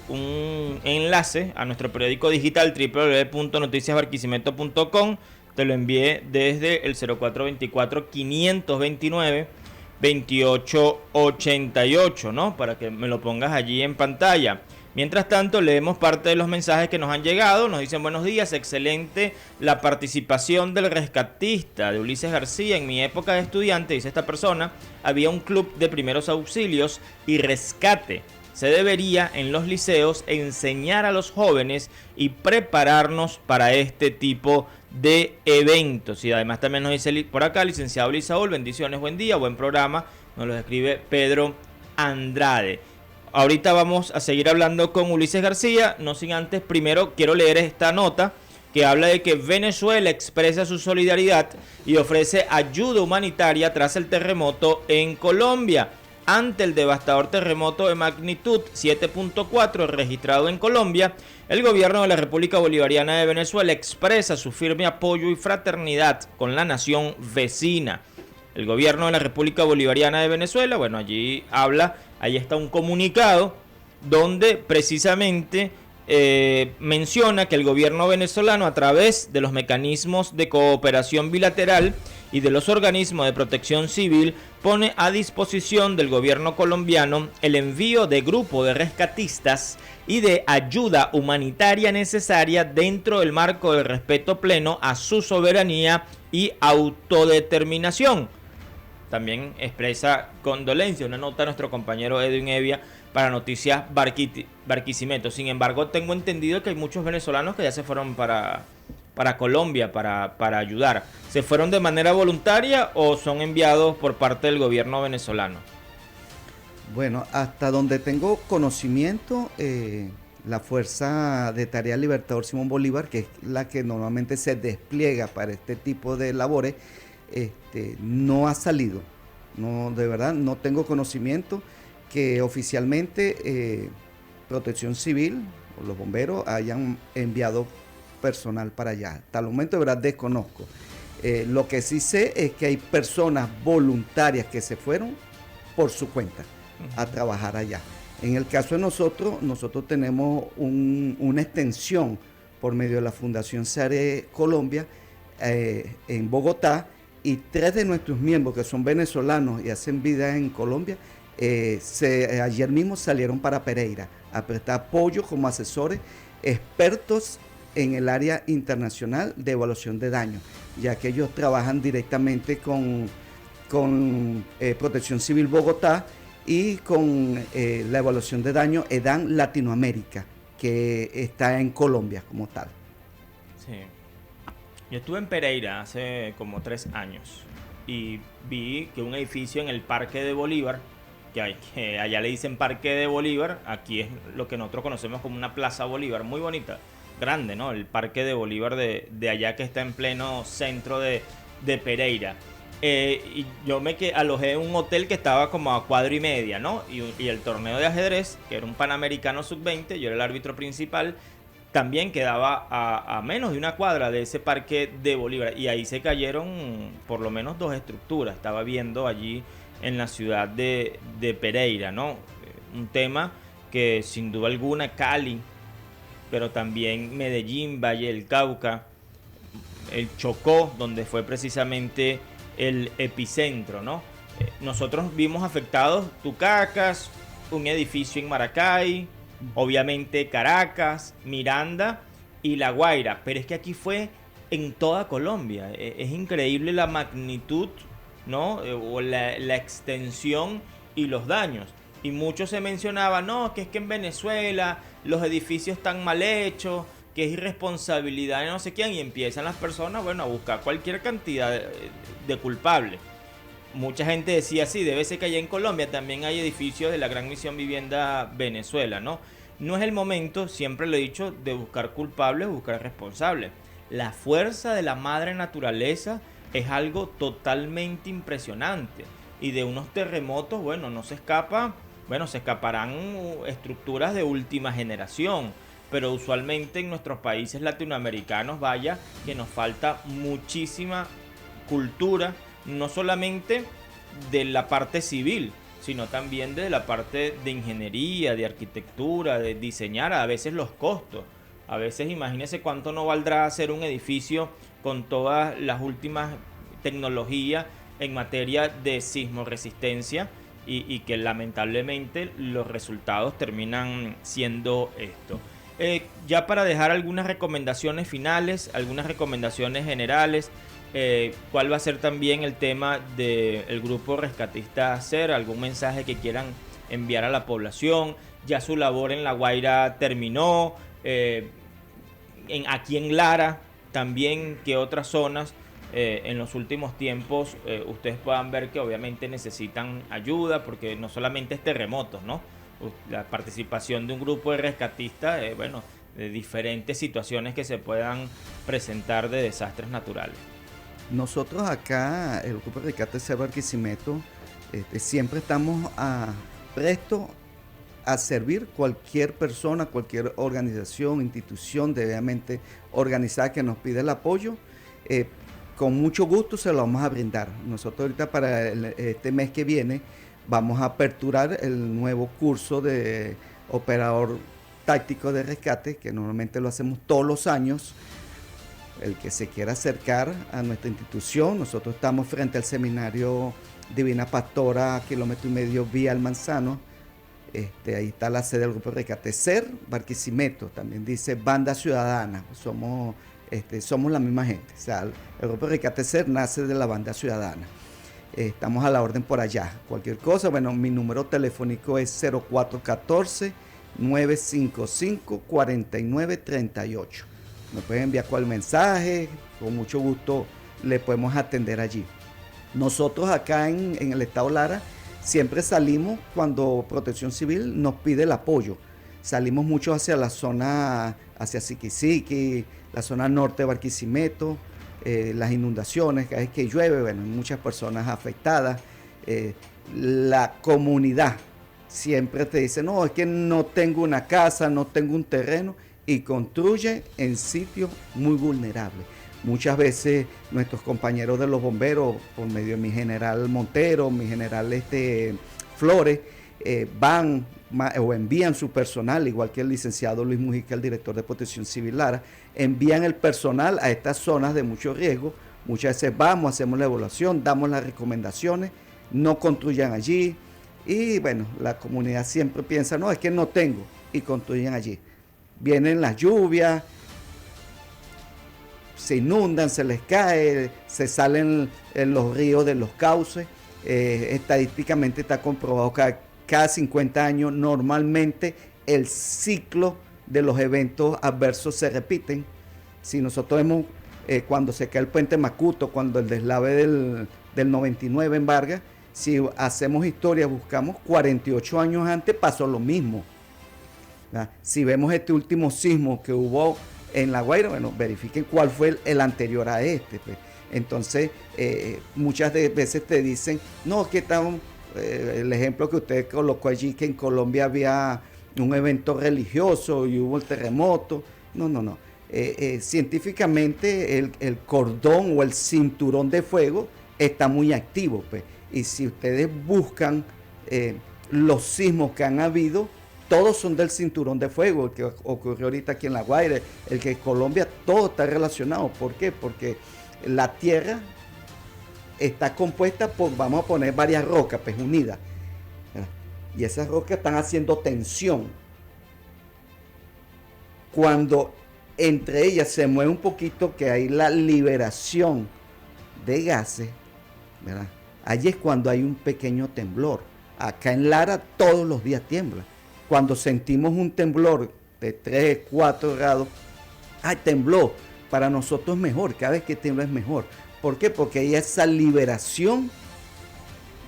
un enlace a nuestro periódico digital www.noticiasbarquisimeto.com. Te lo envié desde el 0424-529-2888, ¿no? Para que me lo pongas allí en pantalla. Mientras tanto, leemos parte de los mensajes que nos han llegado. Nos dicen: buenos días, excelente la participación del rescatista de Ulises García. En mi época de estudiante, dice esta persona, había un club de primeros auxilios y rescate. Se debería en los liceos enseñar a los jóvenes y prepararnos para este tipo de eventos. Y además también nos dice por acá, licenciado Luis Saúl, bendiciones, buen día, buen programa. Nos lo escribe Pedro Andrade. Ahorita vamos a seguir hablando con Ulises García, no sin antes, primero quiero leer esta nota que habla de que Venezuela expresa su solidaridad y ofrece ayuda humanitaria tras el terremoto en Colombia. Ante el devastador terremoto de magnitud 7.4 registrado en Colombia, el gobierno de la República Bolivariana de Venezuela expresa su firme apoyo y fraternidad con la nación vecina. El gobierno de la República Bolivariana de Venezuela, bueno, allí habla, ahí está un comunicado donde precisamente menciona que el gobierno venezolano, a través de los mecanismos de cooperación bilateral y de los organismos de protección civil, pone a disposición del gobierno colombiano el envío de grupo de rescatistas y de ayuda humanitaria necesaria dentro del marco del respeto pleno a su soberanía y autodeterminación. También expresa condolencia, una nota a nuestro compañero Edwin Evia para Noticias Barquisimeto. Sin embargo, tengo entendido que hay muchos venezolanos que ya se fueron para Colombia para ayudar. ¿Se fueron de manera voluntaria o son enviados por parte del gobierno venezolano? Bueno, hasta donde tengo conocimiento, la Fuerza de Tarea Libertador Simón Bolívar, que es la que normalmente se despliega para este tipo de labores, no ha salido. No, de verdad, no tengo conocimiento que oficialmente Protección Civil o los bomberos hayan enviado personal para allá. Hasta el momento, de verdad, desconozco. Lo que sí sé es que hay personas voluntarias que se fueron por su cuenta a trabajar allá. En el caso de nosotros tenemos una extensión por medio de la Fundación SARE Colombia en Bogotá, y 3 de nuestros miembros que son venezolanos y hacen vida en Colombia, ayer mismo salieron para Pereira a prestar apoyo como asesores expertos en el área internacional de evaluación de daños, ya que ellos trabajan directamente con Protección Civil Bogotá y con la evaluación de daños EDAN Latinoamérica, que está en Colombia como tal. Sí. Yo estuve en Pereira hace como 3 años y vi que un edificio en el Parque de Bolívar, que allá le dicen Parque de Bolívar, aquí es lo que nosotros conocemos como una Plaza Bolívar, muy bonita, grande, ¿no? El Parque de Bolívar de allá, que está en pleno centro de Pereira. Y yo me alojé en un hotel que estaba como a cuadra y media, ¿no? Y el torneo de ajedrez, que era un Panamericano Sub-20, yo era el árbitro principal, también quedaba a menos de una cuadra de ese Parque de Bolívar. Y ahí se cayeron por lo menos 2 estructuras. Estaba viendo allí en la ciudad de Pereira, ¿no? Un tema que sin duda alguna Cali, pero también Medellín, Valle del Cauca, el Chocó, donde fue precisamente el epicentro, ¿no? Nosotros vimos afectados Tucacas, un edificio en Maracay, obviamente Caracas, Miranda y La Guaira, pero es que aquí fue en toda Colombia. Es increíble la magnitud, ¿no? O la extensión y los daños. Y mucho se mencionaba, no, que es que en Venezuela los edificios están mal hechos, que es irresponsabilidad de no sé quién, y empiezan las personas, bueno, a buscar cualquier cantidad de culpables. Mucha gente decía, sí, debe ser que allá en Colombia también hay edificios de la Gran Misión Vivienda Venezuela, ¿no? No es el momento, siempre lo he dicho, de buscar culpables, buscar responsables. La fuerza de la madre naturaleza es algo totalmente impresionante. Y de unos terremotos, bueno, no se escapa, bueno, se escaparán estructuras de última generación. Pero usualmente en nuestros países latinoamericanos, vaya, que nos falta muchísima cultura, no solamente de la parte civil, sino también de la parte de ingeniería, de arquitectura, de diseñar a veces los costos. A veces imagínense cuánto no valdrá hacer un edificio con todas las últimas tecnologías en materia de sismoresistencia y que lamentablemente los resultados terminan siendo esto. Ya para dejar algunas recomendaciones finales, algunas recomendaciones generales, ¿cuál va a ser también el tema del grupo rescatista SER? ¿Algún mensaje que quieran enviar a la población? Ya su labor en La Guaira terminó, aquí en Lara también, ¿qué otras zonas en los últimos tiempos ustedes puedan ver que obviamente necesitan ayuda? Porque no solamente es terremotos, ¿no? La participación de un grupo de rescatistas, bueno, de diferentes situaciones que se puedan presentar de desastres naturales. Nosotros acá, el grupo de rescate SER Barquisimeto, siempre estamos presto a servir cualquier persona, cualquier organización, institución debidamente organizada que nos pida el apoyo. Con mucho gusto se lo vamos a brindar. Nosotros ahorita para este mes que viene vamos a aperturar el nuevo curso de operador táctico de rescate, que normalmente lo hacemos todos los años. El que se quiera acercar a nuestra institución, nosotros estamos frente al seminario Divina Pastora, 1,5 kilómetros vía Almanzano. Ahí está la sede del grupo de rescate SER Barquisimeto, también dice Banda Ciudadana, somos la misma gente. O sea, el grupo de rescate SER nace de la Banda Ciudadana. Estamos a la orden por allá. Cualquier cosa, bueno, mi número telefónico es 0414-955-4938. Me pueden enviar cualquier mensaje, con mucho gusto le podemos atender allí. Nosotros acá en el estado Lara siempre salimos cuando Protección Civil nos pide el apoyo. Salimos mucho hacia la zona, hacia Siquisiqui, la zona norte de Barquisimeto, las inundaciones, cada vez que llueve, bueno, muchas personas afectadas. La comunidad siempre te dice, no, es que no tengo una casa, no tengo un terreno, y construye en sitios muy vulnerables. Muchas veces nuestros compañeros de los bomberos, por medio de mi general Montero, mi general Flores, van o envían su personal, igual que el licenciado Luis Mujica, el director de Protección Civil Lara, envían el personal a estas zonas de mucho riesgo. Muchas veces vamos, hacemos la evaluación, damos las recomendaciones, no construyan allí, y bueno, la comunidad siempre piensa, no, es que no tengo, y construyen allí. Vienen las lluvias, se inundan, se les cae, se salen en los ríos de los cauces. Estadísticamente está comprobado que cada 50 años normalmente el ciclo de los eventos adversos se repiten. Si nosotros vemos cuando se cae el puente Macuto, cuando el deslave del 99 en Vargas, si hacemos historia, buscamos 48 años antes, pasó lo mismo. Si vemos este último sismo que hubo en La Guaira, bueno, verifiquen cuál fue el anterior a este. Pues. Entonces, muchas veces te dicen, no, que estamos, el ejemplo que usted colocó allí, que en Colombia había un evento religioso y hubo el terremoto. No. Científicamente el cordón o el cinturón de fuego está muy activo. Pues. Y si ustedes buscan los sismos que han habido, todos son del cinturón de fuego, el que ocurrió ahorita aquí en La Guaira, el que en Colombia, todo está relacionado. ¿Por qué? Porque la tierra está compuesta por, vamos a poner varias rocas pues, unidas. Y esas rocas están haciendo tensión. Cuando entre ellas se mueve un poquito, que hay la liberación de gases, ¿verdad? Allí es cuando hay un pequeño temblor. Acá en Lara todos los días tiembla. Cuando sentimos un temblor de 3, 4 grados, tembló. Para nosotros es mejor, cada vez que tiembla es mejor. ¿Por qué? Porque hay esa liberación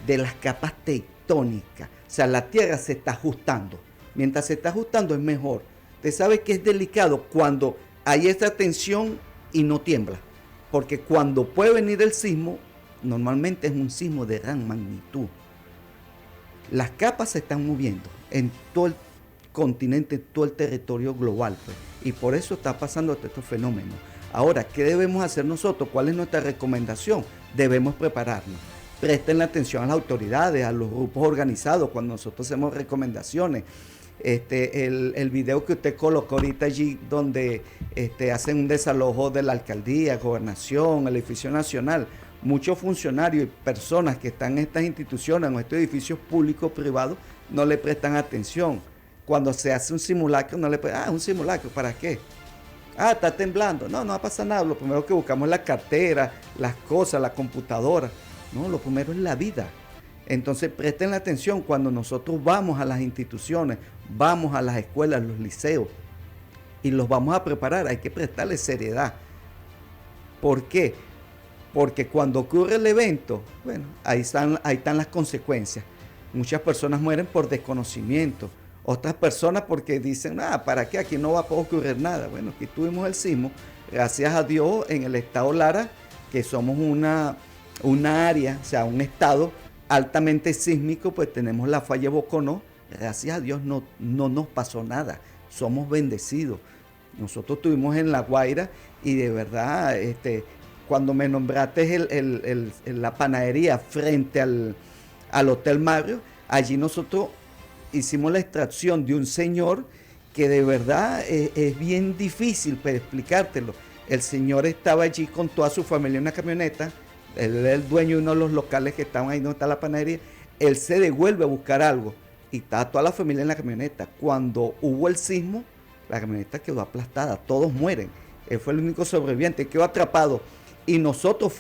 de las capas tectónicas. O sea, la tierra se está ajustando. Mientras se está ajustando es mejor. Usted sabe que es delicado cuando hay esta tensión y no tiembla. Porque cuando puede venir el sismo, normalmente es un sismo de gran magnitud. Las capas se están moviendo en todo el continente, en todo el territorio global, pues, y por eso está pasando estos fenómenos. Ahora, ¿qué debemos hacer nosotros? ¿Cuál es nuestra recomendación? Debemos prepararnos. Presten la atención a las autoridades, a los grupos organizados, cuando nosotros hacemos recomendaciones. El video que usted colocó ahorita allí, donde hacen un desalojo de la alcaldía, gobernación, el edificio nacional. muchos funcionarios y personas que están en estas instituciones, en estos edificios públicos privados, no le prestan atención. Cuando se hace un simulacro, no le prestan, un simulacro, ¿para qué? Está temblando. No va a pasar nada. Lo primero que buscamos es la cartera, las cosas, la computadora. No, lo primero es la vida. Entonces presten la atención cuando nosotros vamos a las instituciones, vamos a las escuelas, los liceos y los vamos a preparar. Hay que prestarle seriedad. ¿Por qué? Porque cuando ocurre el evento, bueno, ahí están las consecuencias. Muchas personas mueren por desconocimiento. Otras personas porque dicen, ¿para qué? Aquí no va a poder ocurrir nada. Bueno, aquí tuvimos el sismo. Gracias a Dios, en el estado Lara, que somos una área, o sea, un estado altamente sísmico, pues tenemos la falla de Boconó. Gracias a Dios no nos pasó nada. Somos bendecidos. Nosotros estuvimos en La Guaira y de verdad, cuando me nombraste la panadería frente al Hotel Mario, allí nosotros hicimos la extracción de un señor que de verdad es bien difícil para explicártelo. El señor estaba allí con toda su familia en una camioneta, él era el dueño de uno de los locales que estaban ahí donde está la panadería, él se devuelve a buscar algo y estaba toda la familia en la camioneta. Cuando hubo el sismo, la camioneta quedó aplastada, todos mueren. Él fue el único sobreviviente, quedó atrapado y nosotros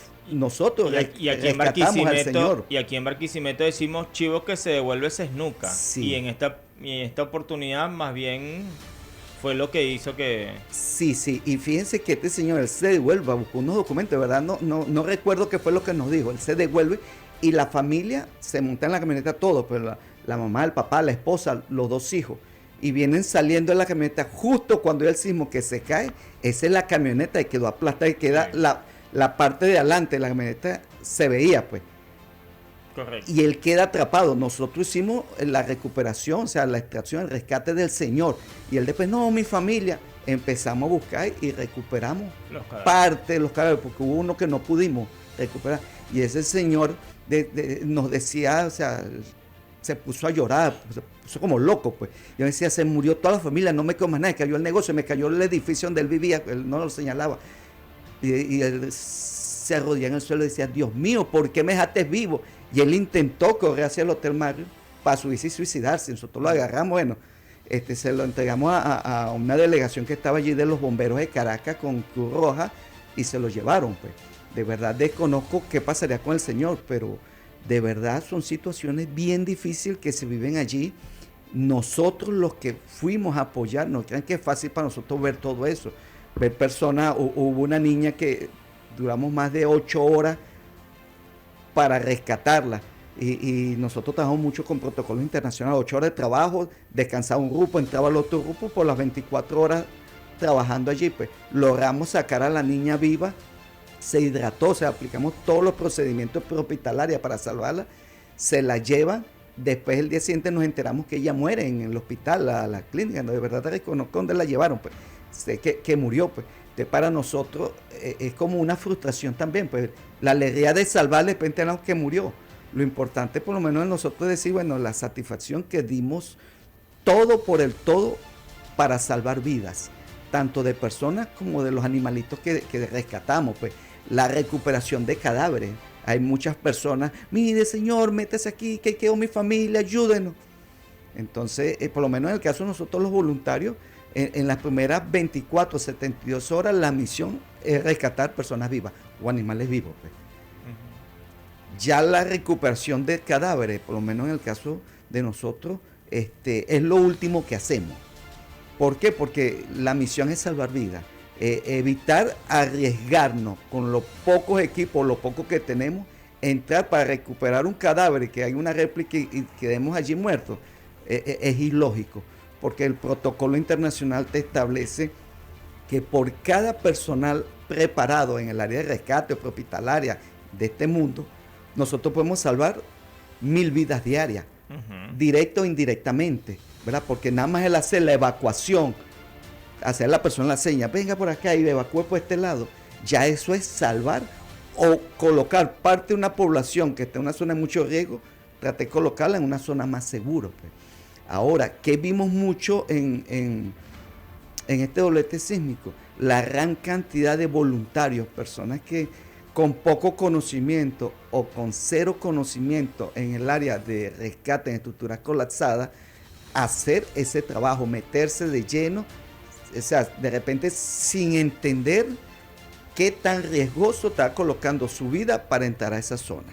y aquí en Barquisimeto decimos chivo que se devuelve se esnuca. Sí. Y en esta oportunidad más bien fue lo que hizo que... Sí, y fíjense que este señor, él se devuelve a buscar unos documentos, de verdad no recuerdo qué fue lo que nos dijo. Él se devuelve y la familia se monta en la camioneta todo, pero la mamá, el papá, la esposa, los dos hijos, y vienen saliendo de la camioneta justo cuando hay el sismo que se cae. Esa es la camioneta y quedó aplastada y queda la parte de adelante de la camioneta se veía, pues. Correcto. Y él queda atrapado. Nosotros hicimos la recuperación, o sea, la extracción, el rescate del señor. Y él después, mi familia. Empezamos a buscar y recuperamos parte de los cadáveres, porque hubo uno que no pudimos recuperar. Y ese señor nos decía, o sea, se puso a llorar, se puso como loco, pues. Yo decía, se murió toda la familia, no me quedó más nada, cayó el negocio, me cayó el edificio donde él vivía, él no lo señalaba. Y él se arrodillaba en el suelo y decía, Dios mío, ¿por qué me dejaste vivo? Y él intentó correr hacia el Hotel Mario para subirse y suicidarse. Nosotros lo agarramos, bueno, se lo entregamos a una delegación que estaba allí de los bomberos de Caracas con Cruz Roja y se lo llevaron, pues. De verdad desconozco qué pasaría con el señor, pero de verdad son situaciones bien difíciles que se viven allí. Nosotros los que fuimos a apoyar, no crean que es fácil para nosotros ver todo eso. Ver personas, hubo una niña que duramos más de 8 horas para rescatarla y nosotros trabajamos mucho con protocolos internacionales, 8 horas de trabajo, descansaba un grupo, entraba el otro grupo por las 24 horas trabajando allí, pues logramos sacar a la niña viva, se hidrató, o sea, aplicamos todos los procedimientos prehospitalarios para salvarla, se la llevan, después el día siguiente nos enteramos que ella muere en el hospital, la clínica, de verdad te reconozco dónde la llevaron, pues. Sé que murió, pues. Para nosotros es como una frustración también, pues la alegría de salvarle, de repente a que murió. Lo importante por lo menos es nosotros decir, bueno, la satisfacción que dimos todo por el todo para salvar vidas, tanto de personas como de los animalitos que rescatamos, pues la recuperación de cadáveres. Hay muchas personas, mire señor, métese aquí, que quedó mi familia, ayúdenos. Entonces, por lo menos en el caso de nosotros los voluntarios, en las primeras 24, 72 horas la misión es rescatar personas vivas o animales vivos. Pues. Ya la recuperación de cadáveres, por lo menos en el caso de nosotros, es lo último que hacemos. ¿Por qué? Porque la misión es salvar vidas. Evitar arriesgarnos con los pocos equipos, lo poco que tenemos, entrar para recuperar un cadáver y que hay una réplica y quedemos allí muertos, es ilógico. Porque el protocolo internacional te establece que por cada personal preparado en el área de rescate o prehospitalaria de este mundo, nosotros podemos salvar 1000 vidas diarias, directo o indirectamente, ¿verdad? Porque nada más el hacer la evacuación, hacer a la persona la seña, venga por acá y evacúe por este lado, ya eso es salvar o colocar parte de una población que está en una zona de mucho riesgo, tratar de colocarla en una zona más segura, pues. Ahora, ¿qué vimos mucho en este doblete sísmico? La gran cantidad de voluntarios, personas que con poco conocimiento o con cero conocimiento en el área de rescate en estructuras colapsadas, hacer ese trabajo, meterse de lleno, o sea, de repente sin entender qué tan riesgoso está colocando su vida para entrar a esa zona,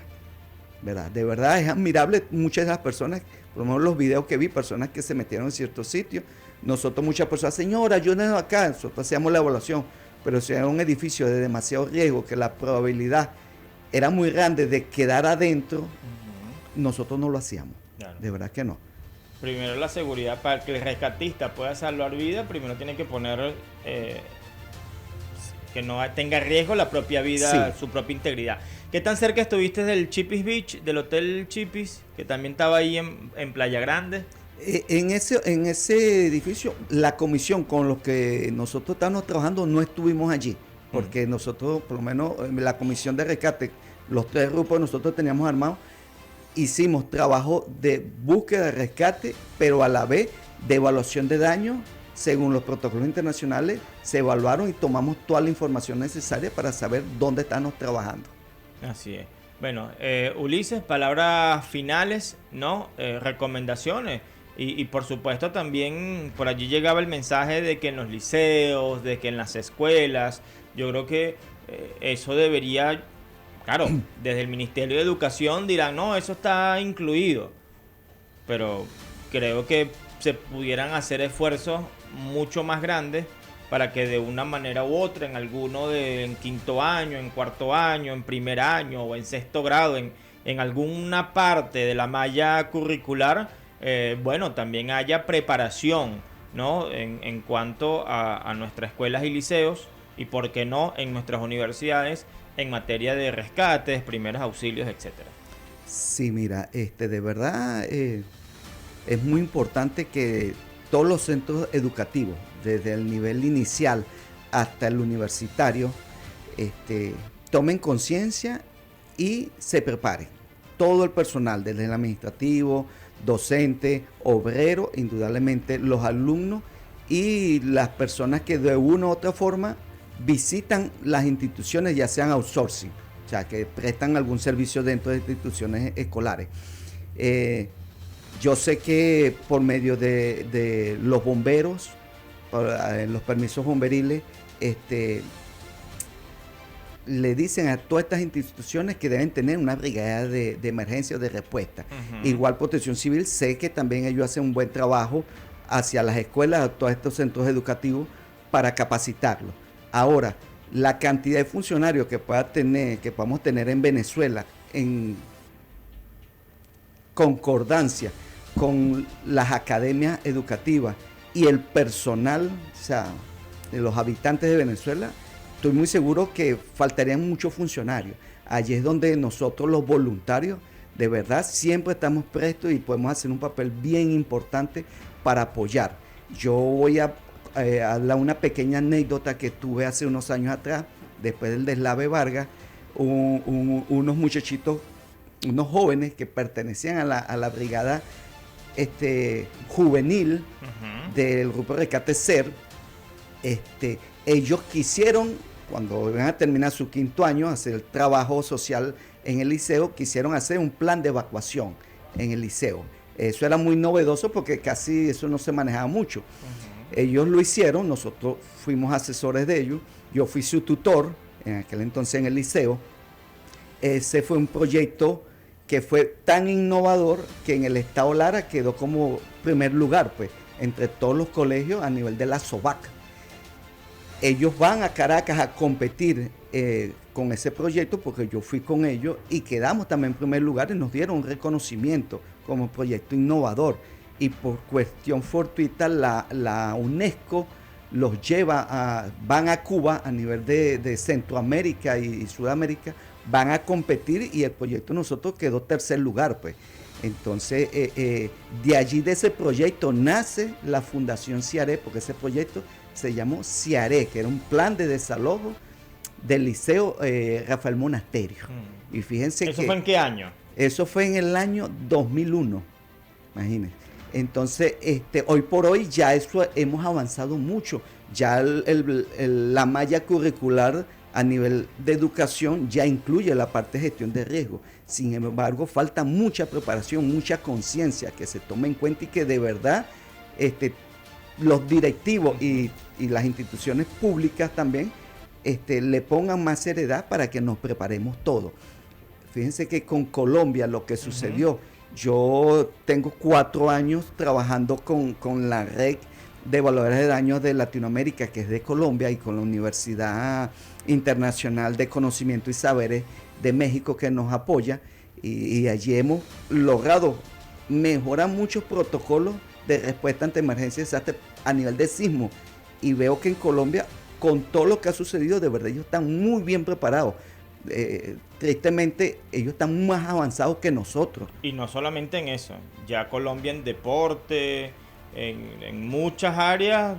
¿verdad? De verdad es admirable muchas de las personas, por lo menos los videos que vi, personas que se metieron en ciertos sitios. Nosotros, muchas personas, señora, ayúdenos acá, nosotros hacíamos la evaluación, pero si era un edificio de demasiado riesgo, que la probabilidad era muy grande de quedar adentro, nosotros no lo hacíamos, claro. De verdad que no. Primero la seguridad, para que el rescatista pueda salvar vida, primero tiene que poner que no tenga riesgo la propia vida, sí. Su propia integridad. ¿Qué tan cerca estuviste del Chipis Beach, del Hotel Chipis, que también estaba ahí en Playa Grande? En ese edificio, la comisión con los que nosotros estábamos trabajando no estuvimos allí, porque nosotros, por lo menos la comisión de rescate, los 3 grupos que nosotros teníamos armados, hicimos trabajo de búsqueda de rescate, pero a la vez de evaluación de daño. Según los protocolos internacionales, se evaluaron y tomamos toda la información necesaria para saber dónde estamos trabajando. Así es. Bueno, Ulises, palabras finales, ¿no? Recomendaciones. Y por supuesto también por allí llegaba el mensaje de que en los liceos, de que en las escuelas, yo creo que eso debería, claro, desde el Ministerio de Educación dirán, no, eso está incluido. Pero creo que se pudieran hacer esfuerzos mucho más grandes para que de una manera u otra, en alguno en 5º año, en 4º año, en 1er año o en 6º grado, en alguna parte de la malla curricular, bueno, también haya preparación, ¿no? En cuanto a nuestras escuelas y liceos, y por qué no en nuestras universidades, en materia de rescates, primeros auxilios, etcétera. Sí, mira, de verdad es muy importante que todos los centros educativos, desde el nivel inicial hasta el universitario, tomen conciencia y se preparen. Todo el personal, desde el administrativo, docente, obrero, indudablemente los alumnos y las personas que de una u otra forma visitan las instituciones, ya sean outsourcing, o sea, que prestan algún servicio dentro de instituciones escolares. Yo sé que por medio de los bomberos, los permisos bomberiles, le dicen a todas estas instituciones que deben tener una brigada de emergencia o de respuesta. Igual Protección Civil, sé que también ellos hacen un buen trabajo hacia las escuelas, a todos estos centros educativos para capacitarlos. Ahora, la cantidad de funcionarios que podamos tener en Venezuela en concordancia con las academias educativas y el personal, o sea, de los habitantes de Venezuela, estoy muy seguro que faltarían muchos funcionarios. Allí es donde nosotros los voluntarios, de verdad, siempre estamos prestos y podemos hacer un papel bien importante para apoyar. Yo voy a hablar una pequeña anécdota que tuve hace unos años atrás, después del deslave Vargas, unos muchachitos, unos jóvenes que pertenecían a la brigada juvenil del grupo de rescate SER. Ellos quisieron, cuando iban a terminar su 5º año, hacer el trabajo social en el liceo, quisieron hacer un plan de evacuación en el liceo. Eso era muy novedoso porque casi eso no se manejaba mucho. Ellos lo hicieron, nosotros fuimos asesores de ellos, yo fui su tutor en aquel entonces en el liceo. Ese fue un proyecto que fue tan innovador que en el estado Lara quedó como primer lugar, pues, entre todos los colegios a nivel de la SOVAC. Ellos van a Caracas a competir con ese proyecto porque yo fui con ellos y quedamos también en primer lugar y nos dieron un reconocimiento como proyecto innovador. Y por cuestión fortuita la UNESCO los van a Cuba a nivel de Centroamérica y Sudamérica, van a competir y el proyecto nosotros quedó 3er lugar, pues. Entonces, de allí, de ese proyecto, nace la Fundación CIARE, porque ese proyecto se llamó CIARE, que era un plan de desalojo del Liceo Rafael Monasterio. Y fíjense ¿Eso fue en qué año? Eso fue en el año 2001, imagínense. Entonces, hoy por hoy ya eso hemos avanzado mucho. Ya la malla curricular a nivel de educación ya incluye la parte de gestión de riesgo. Sin embargo, falta mucha preparación, mucha conciencia que se tome en cuenta y que de verdad los directivos y las instituciones públicas también le pongan más seriedad para que nos preparemos todos. Fíjense que con Colombia lo que sucedió, yo tengo 4 años trabajando con la red de evaluadores de daños de Latinoamérica, que es de Colombia, y con la Universidad Internacional de Conocimiento y Saberes de México, que nos apoya, y allí hemos logrado mejorar muchos protocolos de respuesta ante emergencias a nivel de sismo, y veo que en Colombia, con todo lo que ha sucedido, de verdad ellos están muy bien preparados. Tristemente ellos están más avanzados que nosotros. Y no solamente en eso, ya Colombia en deporte, en muchas áreas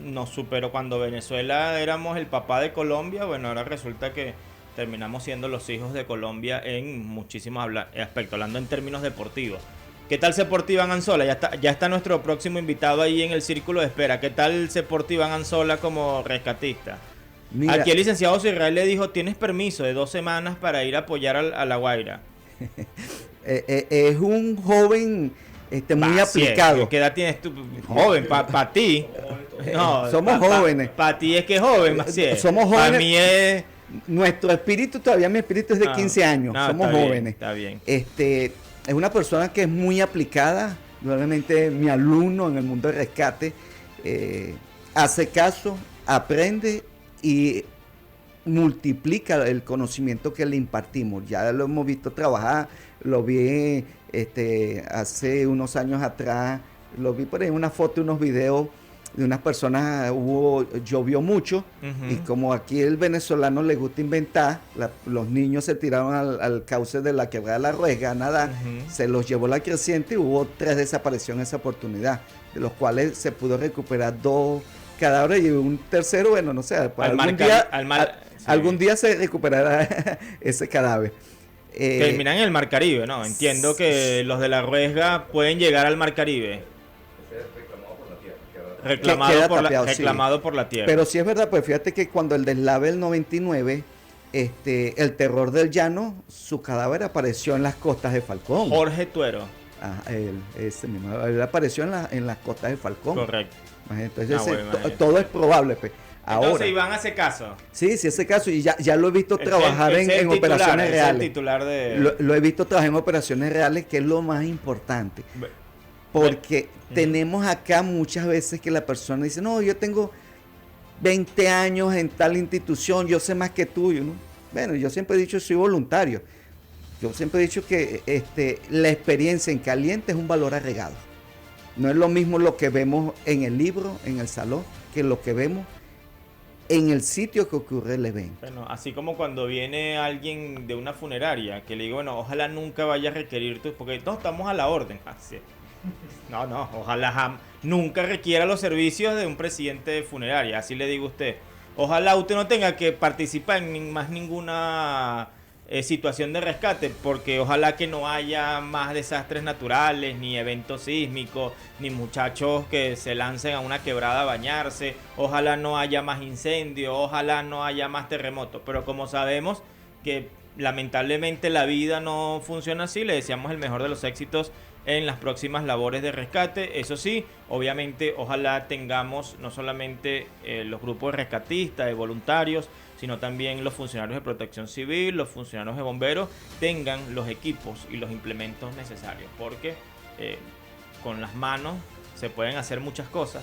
nos superó. Cuando Venezuela éramos el papá de Colombia, bueno, ahora resulta que terminamos siendo los hijos de Colombia en muchísimos aspectos, hablando en términos deportivos. ¿Qué tal se porta Iván Anzola? Ya está nuestro próximo invitado ahí en el círculo de espera. ¿Qué tal se porta Iván Anzola como rescatista? Mira, aquí el licenciado Israel le dijo, tienes permiso de 2 semanas para ir a apoyar a La Guaira. Es un joven muy aplicado. ¿Qué edad tienes tú? Joven, para ti. No, somos jóvenes. Para ti es que es joven, Maciel. Somos jóvenes. Para mí es... Nuestro espíritu, todavía mi espíritu es de 15 años. Somos jóvenes. Está bien. Es una persona que es muy aplicada, probablemente mi alumno en el mundo del rescate, hace caso, aprende y multiplica el conocimiento que le impartimos. Ya lo hemos visto trabajar, lo vi hace unos años atrás, lo vi por ahí una foto, unos videos de unas personas, llovió mucho, y como aquí el venezolano le gusta inventar, los niños se tiraron al cauce de la quebrada de la Ruesga a nadar, se los llevó la creciente y hubo 3 desapariciones en esa oportunidad, de los cuales se pudo recuperar 2 cadáveres y un tercero, bueno, no sé, algún día se recuperará ese cadáver. Terminan en el Mar Caribe, ¿no? Entiendo que los de la Ruesga pueden llegar al Mar Caribe. Reclamado por la tierra. Pero sí es verdad, pues fíjate que cuando el deslave del 99, el terror del llano, su cadáver apareció en las costas de Falcón. Jorge Tuero. Ese mismo, él apareció en las costas de Falcón. Correcto. Entonces todo es probable, pues. Ahora, entonces Iván hace caso. Sí, hace caso, y ya lo he visto trabajar en operaciones reales. Lo he visto trabajar en operaciones reales, que es lo más importante. Porque tenemos acá muchas veces que la persona dice, no, yo tengo 20 años en tal institución, yo sé más que tú. ¿No? Bueno, yo siempre he dicho, soy voluntario. Yo siempre he dicho que la experiencia en caliente es un valor agregado. No es lo mismo lo que vemos en el libro, en el salón, que lo que vemos en el sitio que ocurre el evento. Bueno, así como cuando viene alguien de una funeraria, que le digo, bueno, ojalá nunca vaya a requerir porque todos estamos a la orden. Así. No, ojalá nunca requiera los servicios de un presidente de funeraria, así le digo a usted. Ojalá usted no tenga que participar en más ninguna situación de rescate, porque ojalá que no haya más desastres naturales, ni eventos sísmicos, ni muchachos que se lancen a una quebrada a bañarse, ojalá no haya más incendios, ojalá no haya más terremotos, pero como sabemos que lamentablemente la vida no funciona así, le deseamos el mejor de los éxitos en las próximas labores de rescate. Eso sí, obviamente ojalá tengamos no solamente los grupos de rescatistas, de voluntarios, sino también los funcionarios de protección civil, los funcionarios de bomberos tengan los equipos y los implementos necesarios, porque con las manos se pueden hacer muchas cosas,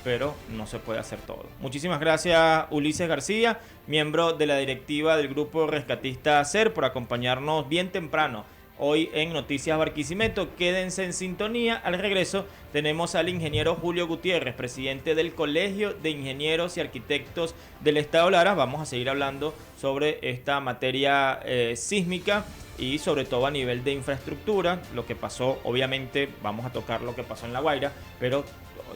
pero no se puede hacer todo. Muchísimas gracias, Ulises García, miembro de la directiva del Grupo Rescatista SER, por acompañarnos bien temprano hoy en Noticias Barquisimeto. Quédense en sintonía. Al regreso tenemos al ingeniero Julio Gutiérrez, presidente del Colegio de Ingenieros y Arquitectos del Estado Lara. Vamos a seguir hablando sobre esta materia sísmica y sobre todo a nivel de infraestructura, lo que pasó, obviamente vamos a tocar lo que pasó en La Guaira, pero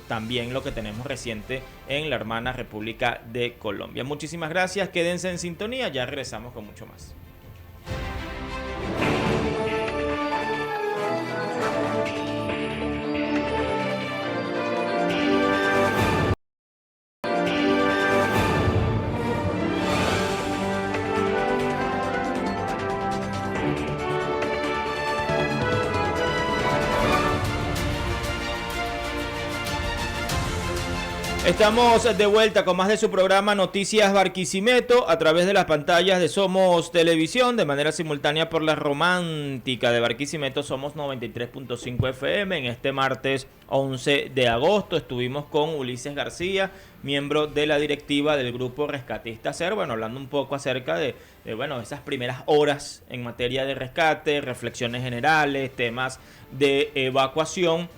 también lo que tenemos reciente en la hermana República de Colombia. Muchísimas gracias, quédense en sintonía, ya regresamos con mucho más. Estamos de vuelta con más de su programa Noticias Barquisimeto a través de las pantallas de Somos Televisión, de manera simultánea por la romántica de Barquisimeto. Somos 93.5 FM. En este martes 11 de agosto estuvimos con Ulises García, miembro de la directiva del Grupo Rescatista SER, hablando un poco acerca de esas primeras horas en materia de rescate, reflexiones generales, temas de evacuación.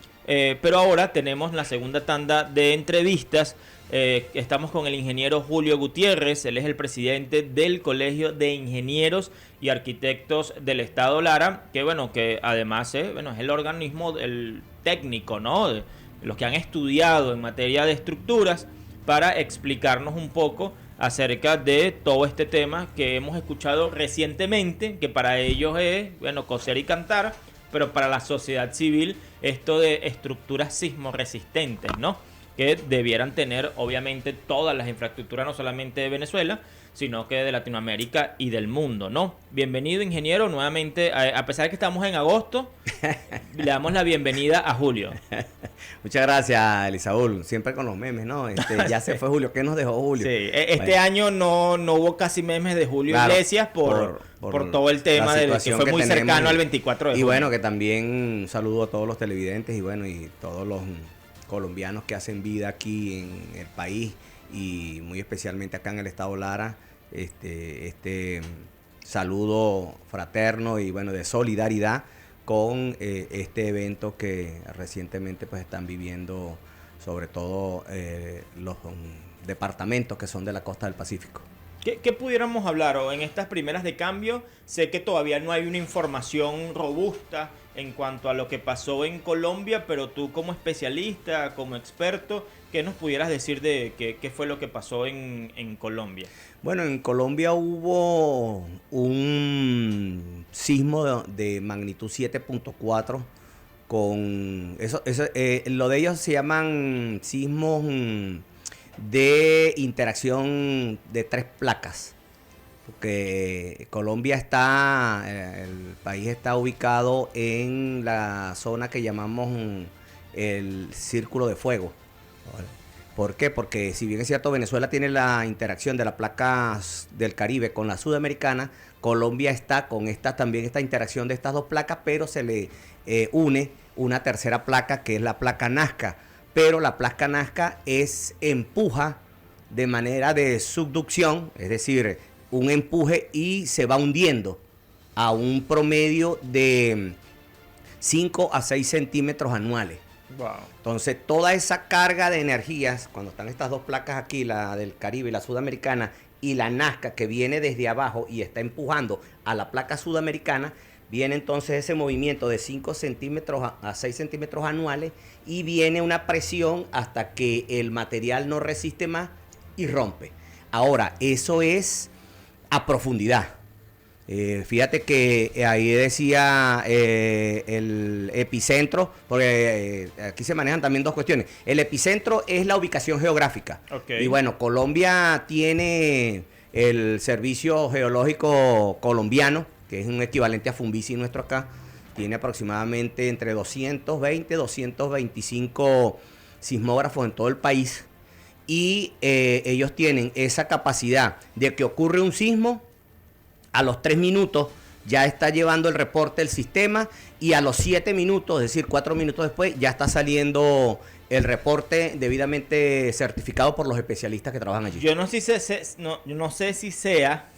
Pero ahora tenemos la segunda tanda de entrevistas. Estamos con el ingeniero Julio Gutiérrez. Él es el presidente del Colegio de Ingenieros y Arquitectos del Estado Lara, que además es el organismo el técnico, ¿no? De los que han estudiado en materia de estructuras, para explicarnos un poco acerca de todo este tema que hemos escuchado recientemente, que para ellos es, coser y cantar, pero para la sociedad civil esto de estructuras sismoresistentes, ¿no? Que debieran tener obviamente todas las infraestructuras, no solamente de Venezuela, sino que de Latinoamérica y del mundo, ¿no? Bienvenido, ingeniero, nuevamente, a pesar de que estamos en agosto, le damos la bienvenida a Julio. Muchas gracias, Elisaúl, siempre con los memes, ¿no? Ya se fue Julio, ¿qué nos dejó Julio? Sí, año no hubo casi memes de Julio Iglesias por todo el tema de que fue muy cercano al 24 de julio. Y bueno, que también un saludo a todos los televidentes y todos los colombianos que hacen vida aquí en el país y muy especialmente acá en el estado Lara. Este saludo fraterno y de solidaridad con este evento que recientemente pues están viviendo sobre todo los departamentos que son de la costa del Pacífico. ¿Qué pudiéramos hablar en estas primeras de cambio? Sé que todavía no hay una información robusta en cuanto a lo que pasó en Colombia, pero tú como especialista, como experto, ¿qué nos pudieras decir de qué fue lo que pasó en Colombia? Bueno, en Colombia hubo un sismo de magnitud 7.4 con lo de ellos se llaman sismos de interacción de 3 placas, porque Colombia el país está ubicado en la zona que llamamos el Círculo de Fuego. ¿Por qué? Porque si bien es cierto, Venezuela tiene la interacción de las placas del Caribe con la sudamericana, Colombia está con esta interacción de estas 2 placas, pero se le une una tercera placa que es la placa Nazca. Pero la placa Nazca empuja de manera de subducción, es decir, un empuje y se va hundiendo a un promedio de 5 a 6 centímetros anuales. Wow. Entonces, toda esa carga de energías, cuando están estas 2 placas aquí, la del Caribe y la sudamericana, y la Nazca que viene desde abajo y está empujando a la placa sudamericana, viene entonces ese movimiento de 5 centímetros a 6 centímetros anuales y viene una presión hasta que el material no resiste más y rompe. Ahora, eso es a profundidad. Fíjate que ahí decía el epicentro, porque aquí se manejan también 2 cuestiones. El epicentro es la ubicación geográfica. Okay. Y Colombia tiene el Servicio Geológico Colombiano, que es un equivalente a Funvisi nuestro acá, tiene aproximadamente entre 220 y 225 sismógrafos en todo el país, y ellos tienen esa capacidad de que ocurre un sismo, a los 3 minutos ya está llevando el reporte del sistema, y a los 7 minutos, es decir, 4 minutos después, ya está saliendo el reporte debidamente certificado por los especialistas que trabajan allí. Yo no sé si sea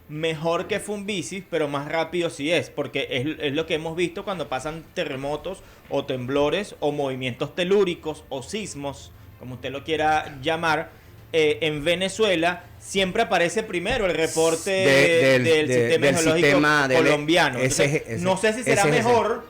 mejor que Funvisi, pero más rápido sí es, porque es lo que hemos visto cuando pasan terremotos o temblores o movimientos telúricos o sismos, como usted lo quiera llamar. En Venezuela siempre aparece primero el reporte del sistema geológico colombiano. No sé si será mejor,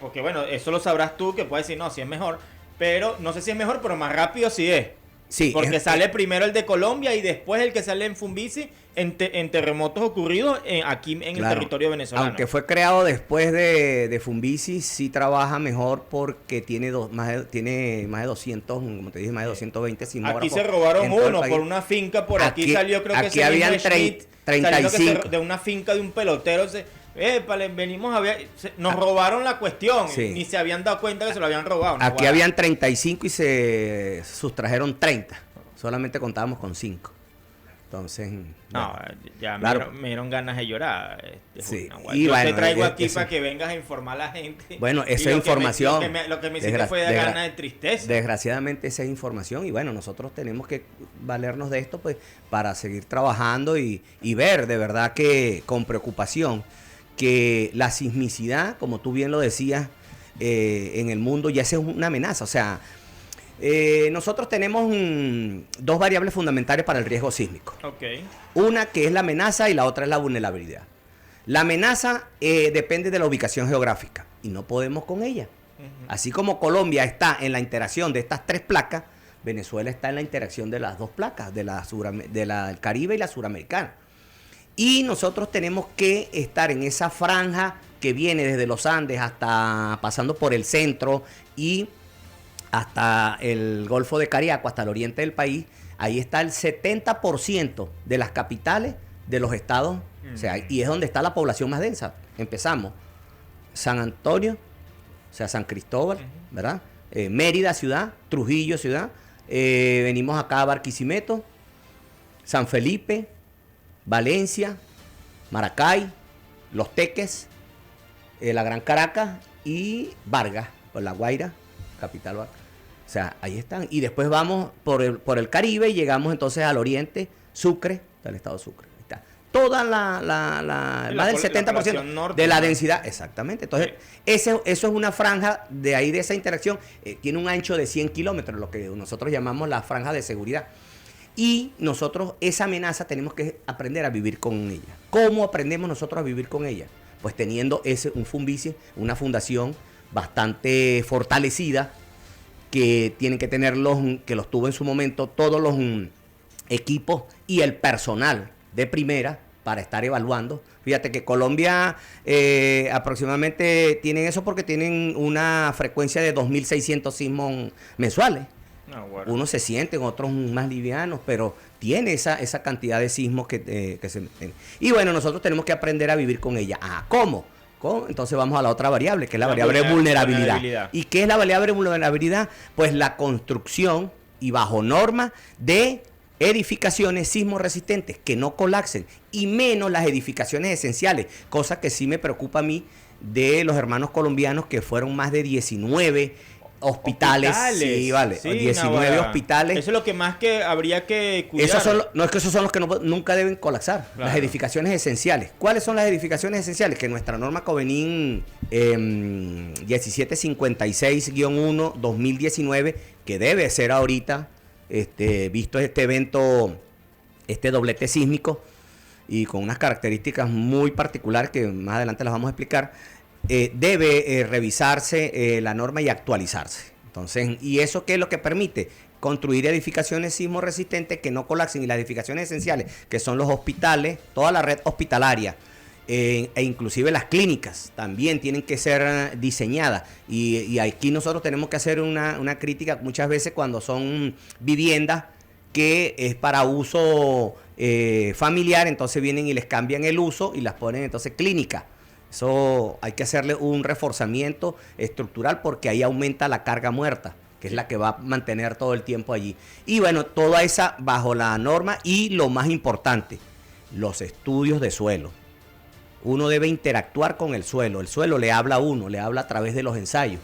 porque eso lo sabrás tú, que puedes decir, no, si es mejor, pero no sé si es mejor, pero más rápido sí es. Sí, porque sale primero el de Colombia y después el que sale en Funvisi en terremotos ocurridos aquí en el territorio venezolano. Aunque fue creado después de Funvisi, sí trabaja mejor porque tiene más de 200, como te dije, más de 220 sismógrafos. Aquí se robaron uno por una finca, por aquí salió, creo que aquí habían 35 de una finca de un pelotero. épale, venimos a ver, nos robaron la cuestión, Sí. ni se habían dado cuenta que se lo habían robado. Aquí Guau. habían 35 y se sustrajeron 30. Solamente contábamos con 5. Entonces, No, bueno, ya claro. me dieron ganas de llorar. Sí, Naguará. y Yo bueno, te traigo aquí eso- para que vengas a informar a la gente. Bueno, Y esa lo información. lo que me hiciste fue de ganas de tristeza. Desgraciadamente esa es información y bueno, nosotros tenemos que valernos de esto pues para seguir trabajando y ver de verdad que con preocupación que la sismicidad, como tú bien lo decías, en el mundo ya es una amenaza. O sea, nosotros tenemos dos variables fundamentales para el riesgo sísmico. Ok. Una que es la amenaza y la otra es la vulnerabilidad. La amenaza depende de la ubicación geográfica y no podemos con ella. Así como Colombia está en la interacción de estas 3 placas, Venezuela está en la interacción de las 2 placas, del Caribe y la suramericana. Y nosotros tenemos que estar en esa franja que viene desde los Andes hasta pasando por el centro y hasta el Golfo de Cariaco, hasta el oriente del país. Ahí está el 70% de las capitales de los estados, o sea, y es donde está la población más densa. Empezamos San Antonio, o sea, San Cristóbal, ¿verdad? Mérida, ciudad, Trujillo, ciudad. Venimos acá a Barquisimeto, San Felipe, Valencia, Maracay, Los Teques, la Gran Caracas y Vargas, por La Guaira, capital Vargas. O sea, ahí están. Y después vamos por el Caribe y llegamos entonces al oriente, Sucre, del estado de Sucre. Ahí está. Toda más del 70% norte, de la ¿no? densidad. Exactamente. Entonces, eso es una franja de ahí, de esa interacción. Tiene un ancho de 100 kilómetros, lo que nosotros llamamos la franja de seguridad. Y nosotros, esa amenaza, tenemos que aprender a vivir con ella. ¿Cómo aprendemos nosotros a vivir con ella? Pues teniendo un Funvici, una fundación bastante fortalecida, que tienen que tener que los tuvo en su momento todos los equipos y el personal de primera para estar evaluando. Fíjate que Colombia aproximadamente tienen eso porque tienen una frecuencia de 2.600 sismos mensuales. No, bueno. Unos se sienten, otros más livianos, pero tiene esa cantidad de sismos que se... Y bueno, nosotros tenemos que aprender a vivir con ella. ¿Cómo? Entonces vamos a la otra variable, que es la variable vulnerabilidad. ¿Y qué es la variable vulnerabilidad? Pues la construcción y bajo norma de edificaciones sismo resistentes que no colapsen, y menos las edificaciones esenciales, cosa que sí me preocupa a mí de los hermanos colombianos, que fueron más de 19 hospitales. Sí, vale, Sí, 19 hospitales. Eso es lo que más que habría que cuidar. Esos son los que nunca deben colapsar. Claro. Las edificaciones esenciales. ¿Cuáles son las edificaciones esenciales? Que nuestra norma Covenin 1756-1 2019, que debe ser ahorita, visto este evento, este doblete sísmico, y con unas características muy particulares que más adelante las vamos a explicar, debe revisarse la norma y actualizarse. Entonces, ¿y eso qué es lo que permite? Construir edificaciones sismo resistentes que no colapsen, y las edificaciones esenciales, que son los hospitales, toda la red hospitalaria, e inclusive las clínicas, también tienen que ser diseñadas. Y aquí nosotros tenemos que hacer una crítica muchas veces cuando son viviendas que es para uso familiar, entonces vienen y les cambian el uso y las ponen entonces clínicas. Eso hay que hacerle un reforzamiento estructural, porque ahí aumenta la carga muerta, que es la que va a mantener todo el tiempo allí. Y bueno, toda esa bajo la norma, y lo más importante, los estudios de suelo. Uno debe interactuar con el suelo le habla a uno, le habla a través de los ensayos.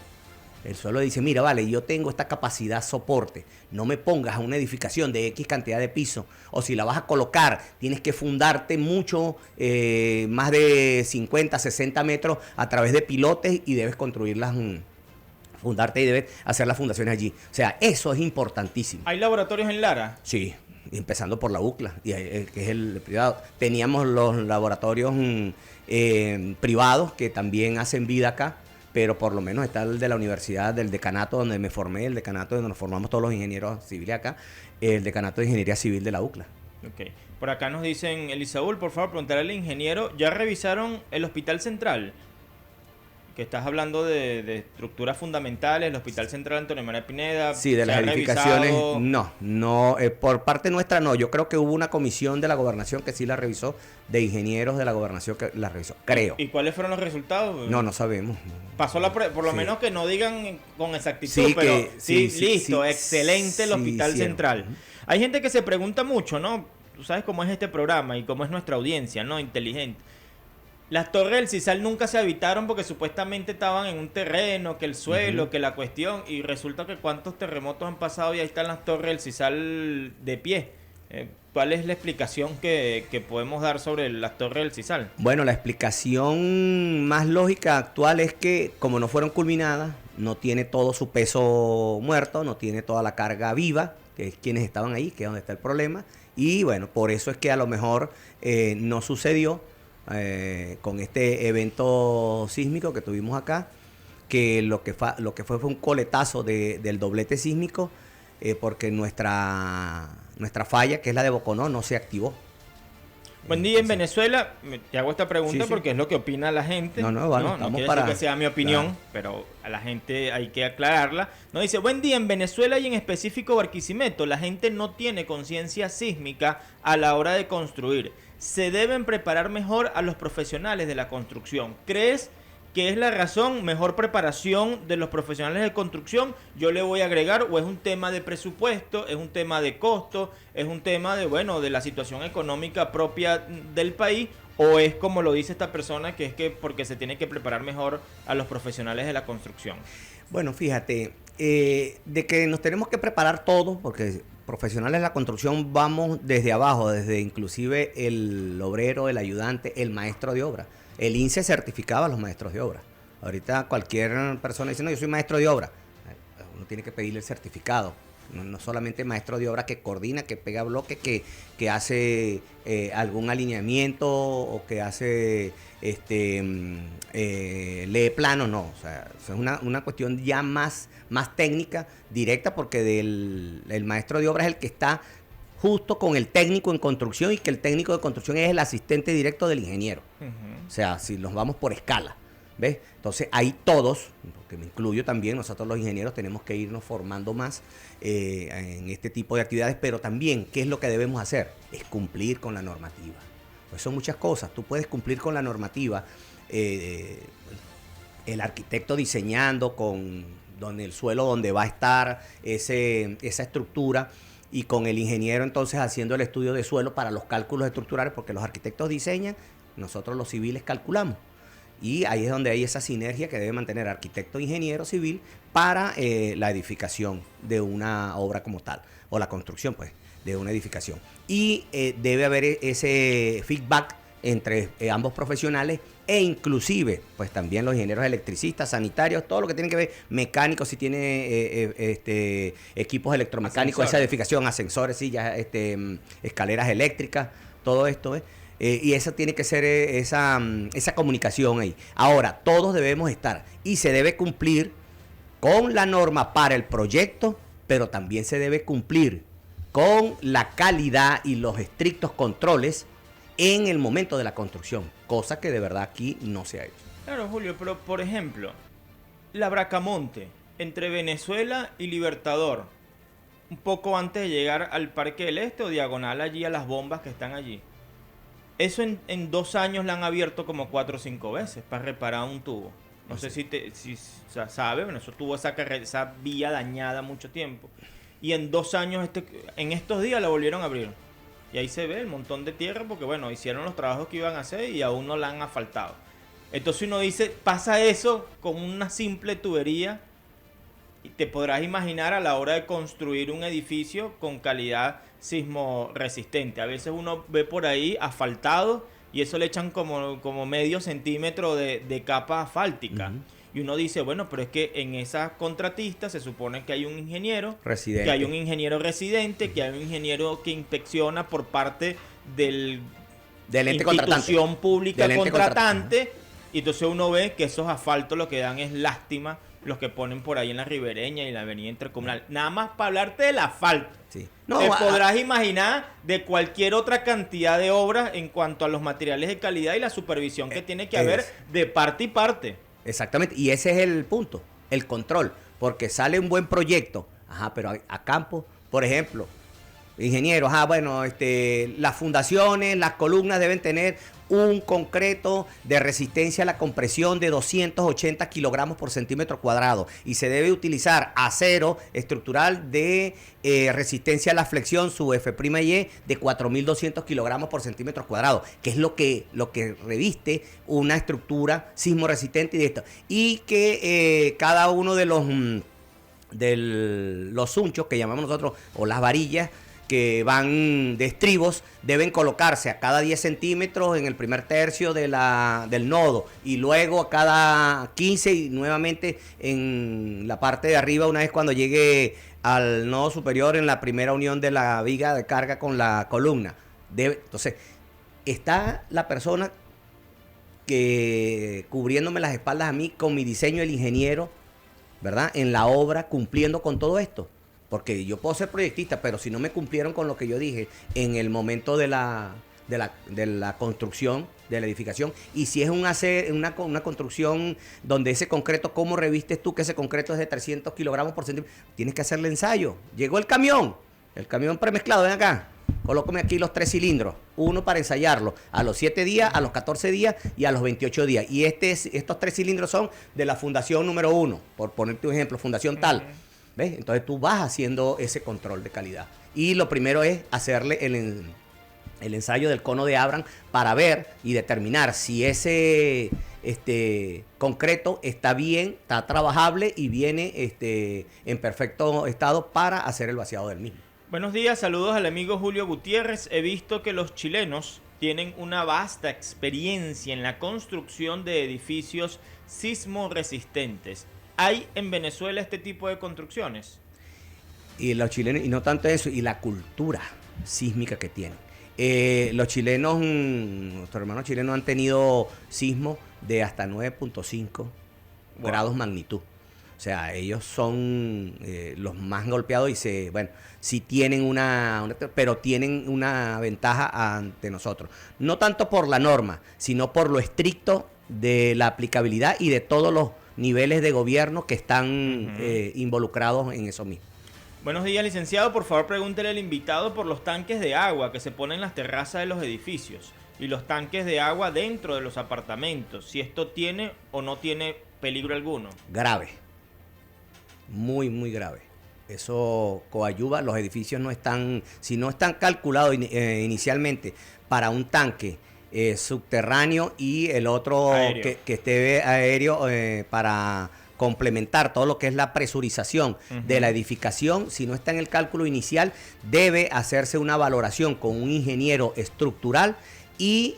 El suelo dice, mira, vale, yo tengo esta capacidad soporte, no me pongas a una edificación de X cantidad de pisos, o si la vas a colocar, tienes que fundarte mucho, más de 50, 60 metros a través de pilotes, y debes construirlas, fundarte, y debes hacer las fundaciones allí. O sea, eso es importantísimo. ¿Hay laboratorios en Lara? Sí, empezando por la UCLA, que es el privado. Teníamos los laboratorios privados que también hacen vida acá, pero por lo menos está el de la universidad, del decanato donde me formé, el decanato donde nos formamos todos los ingenieros civiles acá, el decanato de ingeniería civil de la UCLA. Ok. Por acá nos dicen, Elisaúl, por favor, preguntarle al ingeniero, ¿ya revisaron el hospital central? que estás hablando de estructuras fundamentales, el Hospital Central Antonio María Pineda. Sí, de las edificaciones, no, por parte nuestra no. Yo creo que hubo una comisión de la gobernación que sí la revisó, de ingenieros de la gobernación que la revisó, creo. ¿Y cuáles fueron los resultados? No sabemos. Pasó por lo menos que no digan con exactitud, sí, pero sí, listo, sí, excelente el Hospital Central. Hay gente que se pregunta mucho, ¿no? Tú sabes cómo es este programa y cómo es nuestra audiencia, ¿no? Inteligente. Las torres del Sisal nunca se habitaron porque supuestamente estaban en un terreno, que el suelo, que la cuestión, y resulta que cuántos terremotos han pasado y ahí están las torres del Sisal de pie. ¿Cuál es la explicación que podemos dar sobre las torres del Sisal? Bueno, la explicación más lógica actual es que como no fueron culminadas, no tiene todo su peso muerto, no tiene toda la carga viva, que es quienes estaban ahí, que es donde está el problema, y bueno, por eso es que a lo mejor no sucedió con este evento sísmico que tuvimos acá, que lo que fue un coletazo del doblete sísmico, porque nuestra falla, que es la de Boconó, no se activó. Buen día en Venezuela. Te hago esta pregunta porque es lo que opina la gente. No quiere decir que sea mi opinión, pero a la gente hay que aclararla. No dice, buen día en Venezuela y en específico Barquisimeto. La gente no tiene conciencia sísmica a la hora de construir. Se deben preparar mejor a los profesionales de la construcción. ¿Crees que es la razón, mejor preparación de los profesionales de construcción? Yo le voy a agregar, o es un tema de presupuesto, es un tema de costo, es un tema de la situación económica propia del país, o es como lo dice esta persona, que es que porque se tiene que preparar mejor a los profesionales de la construcción. Bueno, fíjate, de que nos tenemos que preparar todos, porque profesionales de la construcción vamos desde abajo, desde inclusive el obrero, el ayudante, el maestro de obra. El INSE certificaba a los maestros de obra. Ahorita cualquier persona dice, no, yo soy maestro de obra. Uno tiene que pedirle el certificado. No solamente maestro de obra que coordina, que pega bloques, que hace algún alineamiento o que hace lee plano, no. O sea, es una cuestión ya más técnica, directa, porque el maestro de obra es el que está justo con el técnico en construcción, y que el técnico de construcción es el asistente directo del ingeniero. O sea, si nos vamos por escala, ¿ves? Entonces ahí todos, porque me incluyo también, nosotros los ingenieros tenemos que irnos formando más en este tipo de actividades, pero también, ¿qué es lo que debemos hacer? Es cumplir con la normativa. Pues son muchas cosas. Tú puedes cumplir con la normativa, el arquitecto diseñando el suelo donde va a estar esa estructura, y con el ingeniero entonces haciendo el estudio de suelo para los cálculos estructurales, porque los arquitectos diseñan, nosotros los civiles calculamos. Y ahí es donde hay esa sinergia que debe mantener arquitecto e ingeniero civil para la edificación de una obra como tal, o la construcción pues de una edificación. Y debe haber ese feedback entre ambos profesionales, e inclusive pues también los ingenieros electricistas, sanitarios, todo lo que tiene que ver, mecánicos, si tiene equipos electromecánicos, esa edificación, ascensores, sillas, escaleras eléctricas, todo esto y esa tiene que ser esa comunicación ahí. Ahora, todos debemos estar, y se debe cumplir con la norma para el proyecto, pero también se debe cumplir con la calidad y los estrictos controles en el momento de la construcción, cosa que de verdad aquí no se ha hecho. Claro, Julio, pero por ejemplo, la Bracamonte, entre Venezuela y Libertador, un poco antes de llegar al Parque del Este o diagonal allí a las bombas que están allí. Eso en 2 años la han abierto como 4 o 5 veces para reparar un tubo. No sé si sabes, bueno, eso tuvo esa vía dañada mucho tiempo. Y en 2 años, en estos días la volvieron a abrir. Y ahí se ve el montón de tierra porque, bueno, hicieron los trabajos que iban a hacer y aún no la han asfaltado. Entonces uno dice, pasa eso con una simple tubería, y te podrás imaginar a la hora de construir un edificio con calidad sismo resistente. A veces uno ve por ahí asfaltado y eso le echan como medio centímetro de capa asfáltica. Y uno dice, bueno, pero es que en esas contratistas se supone que hay un ingeniero residente, que hay un ingeniero residente, que hay un ingeniero que inspecciona por parte del ente institución pública contratante. Y entonces uno ve que esos asfaltos lo que dan es lástima, los que ponen por ahí en la Ribereña y en la avenida Intercomunal. Nada más para hablarte del asfalto. Sí. No, te podrás imaginar de cualquier otra cantidad de obras en cuanto a los materiales de calidad y la supervisión que tiene que haber de parte y parte. Exactamente, y ese es el punto, el control, porque sale un buen proyecto, pero a campo, por ejemplo, ingenieros, las fundaciones, las columnas deben tener un concreto de resistencia a la compresión de 280 kilogramos por centímetro cuadrado y se debe utilizar acero estructural de resistencia a la flexión, su F'Y de 4.200 kilogramos por centímetro cuadrado, que es lo que reviste una estructura sismo resistente y de esto. Y que cada uno de los sunchos que llamamos nosotros, o las varillas, que van de estribos, deben colocarse a cada 10 centímetros en el primer tercio del nodo y luego a cada 15 y nuevamente en la parte de arriba una vez cuando llegue al nodo superior en la primera unión de la viga de carga con la columna. Entonces, está la persona que cubriéndome las espaldas a mí con mi diseño, el ingeniero, ¿verdad? En la obra, cumpliendo con todo esto. Porque yo puedo ser proyectista, pero si no me cumplieron con lo que yo dije en el momento de la construcción, de la edificación, y si es una construcción donde ese concreto, ¿cómo revistes tú que ese concreto es de 300 kilogramos por centímetro? Tienes que hacerle ensayo. Llegó el camión premezclado, ven acá, colócame aquí los 3 cilindros, uno para ensayarlo, a los 7 días, a los 14 días y a los 28 días. Y estos 3 cilindros son de la fundación número 1, por ponerte un ejemplo, fundación tal. ¿Ves? Entonces tú vas haciendo ese control de calidad. Y lo primero es hacerle el ensayo del cono de Abraham para ver y determinar si ese concreto está bien, está trabajable y viene en perfecto estado para hacer el vaciado del mismo. Buenos días, saludos al amigo Julio Gutiérrez. He visto que los chilenos tienen una vasta experiencia en la construcción de edificios sismo resistentes. ¿Hay en Venezuela este tipo de construcciones? Y los chilenos, y no tanto eso, y la cultura sísmica que tienen. Los chilenos, nuestros hermanos chilenos han tenido sismos de hasta 9.5 grados magnitud. O sea, ellos son los más golpeados y sí tienen pero tienen una ventaja ante nosotros. No tanto por la norma, sino por lo estricto de la aplicabilidad y de todos los niveles de gobierno que están involucrados en eso mismo. Buenos días, licenciado. Por favor, pregúntele al invitado por los tanques de agua que se ponen en las terrazas de los edificios y los tanques de agua dentro de los apartamentos. Si esto tiene o no tiene peligro alguno. Grave. Muy, muy grave. Eso coadyuva. Los edificios si no están calculados inicialmente para un tanque subterráneo y el otro que esté aéreo para complementar todo lo que es la presurización de la edificación. Si no está en el cálculo inicial, debe hacerse una valoración con un ingeniero estructural y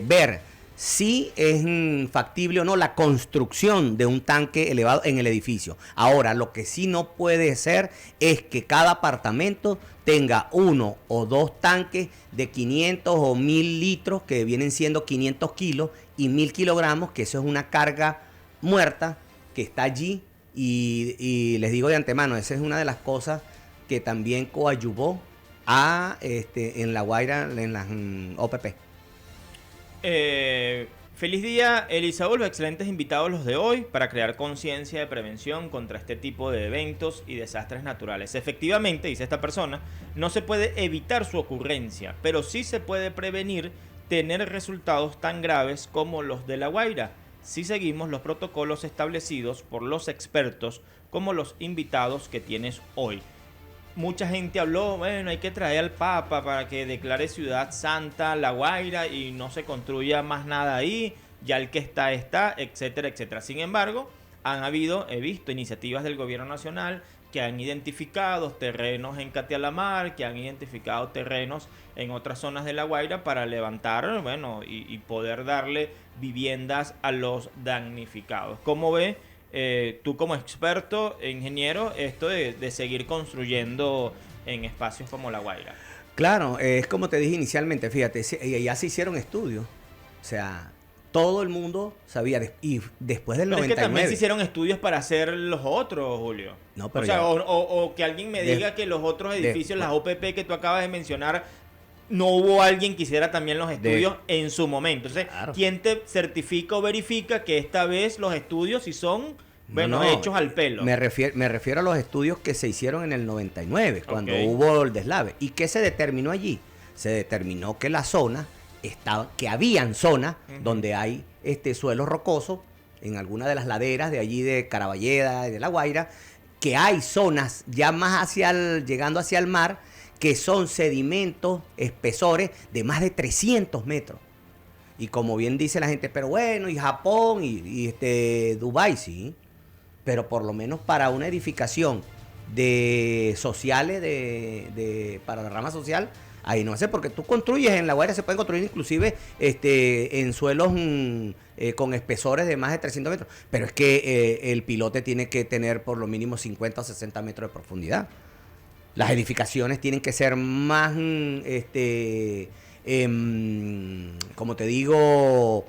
ver si es factible o no la construcción de un tanque elevado en el edificio. Ahora, lo que sí no puede ser es que cada apartamento tenga 1 o 2 tanques de 500 o 1000 litros, que vienen siendo 500 kilos, y 1000 kilogramos, que eso es una carga muerta que está allí. Y les digo de antemano, esa es una de las cosas que también coadyuvó en La Guaira, en las OPP. Feliz día, Elisaúl, los excelentes invitados los de hoy para crear conciencia de prevención contra este tipo de eventos y desastres naturales. Efectivamente, dice esta persona, no se puede evitar su ocurrencia, pero sí se puede prevenir tener resultados tan graves como los de La Guaira, si seguimos los protocolos establecidos por los expertos como los invitados que tienes hoy. Mucha gente habló, bueno, hay que traer al Papa para que declare ciudad santa La Guaira y no se construya más nada ahí, ya el que está, etcétera, etcétera. Sin embargo, he visto iniciativas del gobierno nacional que han identificado terrenos en Catialamar, que han identificado terrenos en otras zonas de La Guaira para levantar, y poder darle viviendas a los damnificados. ¿Cómo ve? Tú como experto, ingeniero, esto de seguir construyendo en espacios como La Guaira. Claro, es como te dije inicialmente, fíjate, ya se hicieron estudios, o sea, todo el mundo sabía, y después del 99... Pero es que también se hicieron estudios para hacer los otros, Julio. No, pero o sea, o que alguien me diga que los otros edificios, las OPP que tú acabas de mencionar, no hubo alguien que hiciera también los estudios en su momento. Entonces, claro, ¿quién te certifica o verifica que esta vez los estudios sí son, hechos al pelo? Me refiero a los estudios que se hicieron en el 99, cuando hubo el deslave. ¿Y qué se determinó allí? Se determinó que la zona que habían zonas donde hay suelos rocosos, en alguna de las laderas de allí de Caraballeda y de La Guaira, que hay zonas ya más llegando hacia el mar, que son sedimentos, espesores de más de 300 metros. Y como bien dice la gente, pero bueno, y Japón, y Dubái, sí, pero por lo menos para una edificación de sociales, para la rama social, ahí no sé, porque tú construyes en La Guaira, se pueden construir inclusive en suelos con espesores de más de 300 metros, pero es que el pilote tiene que tener por lo mínimo 50 o 60 metros de profundidad. Las edificaciones tienen que ser más, como te digo,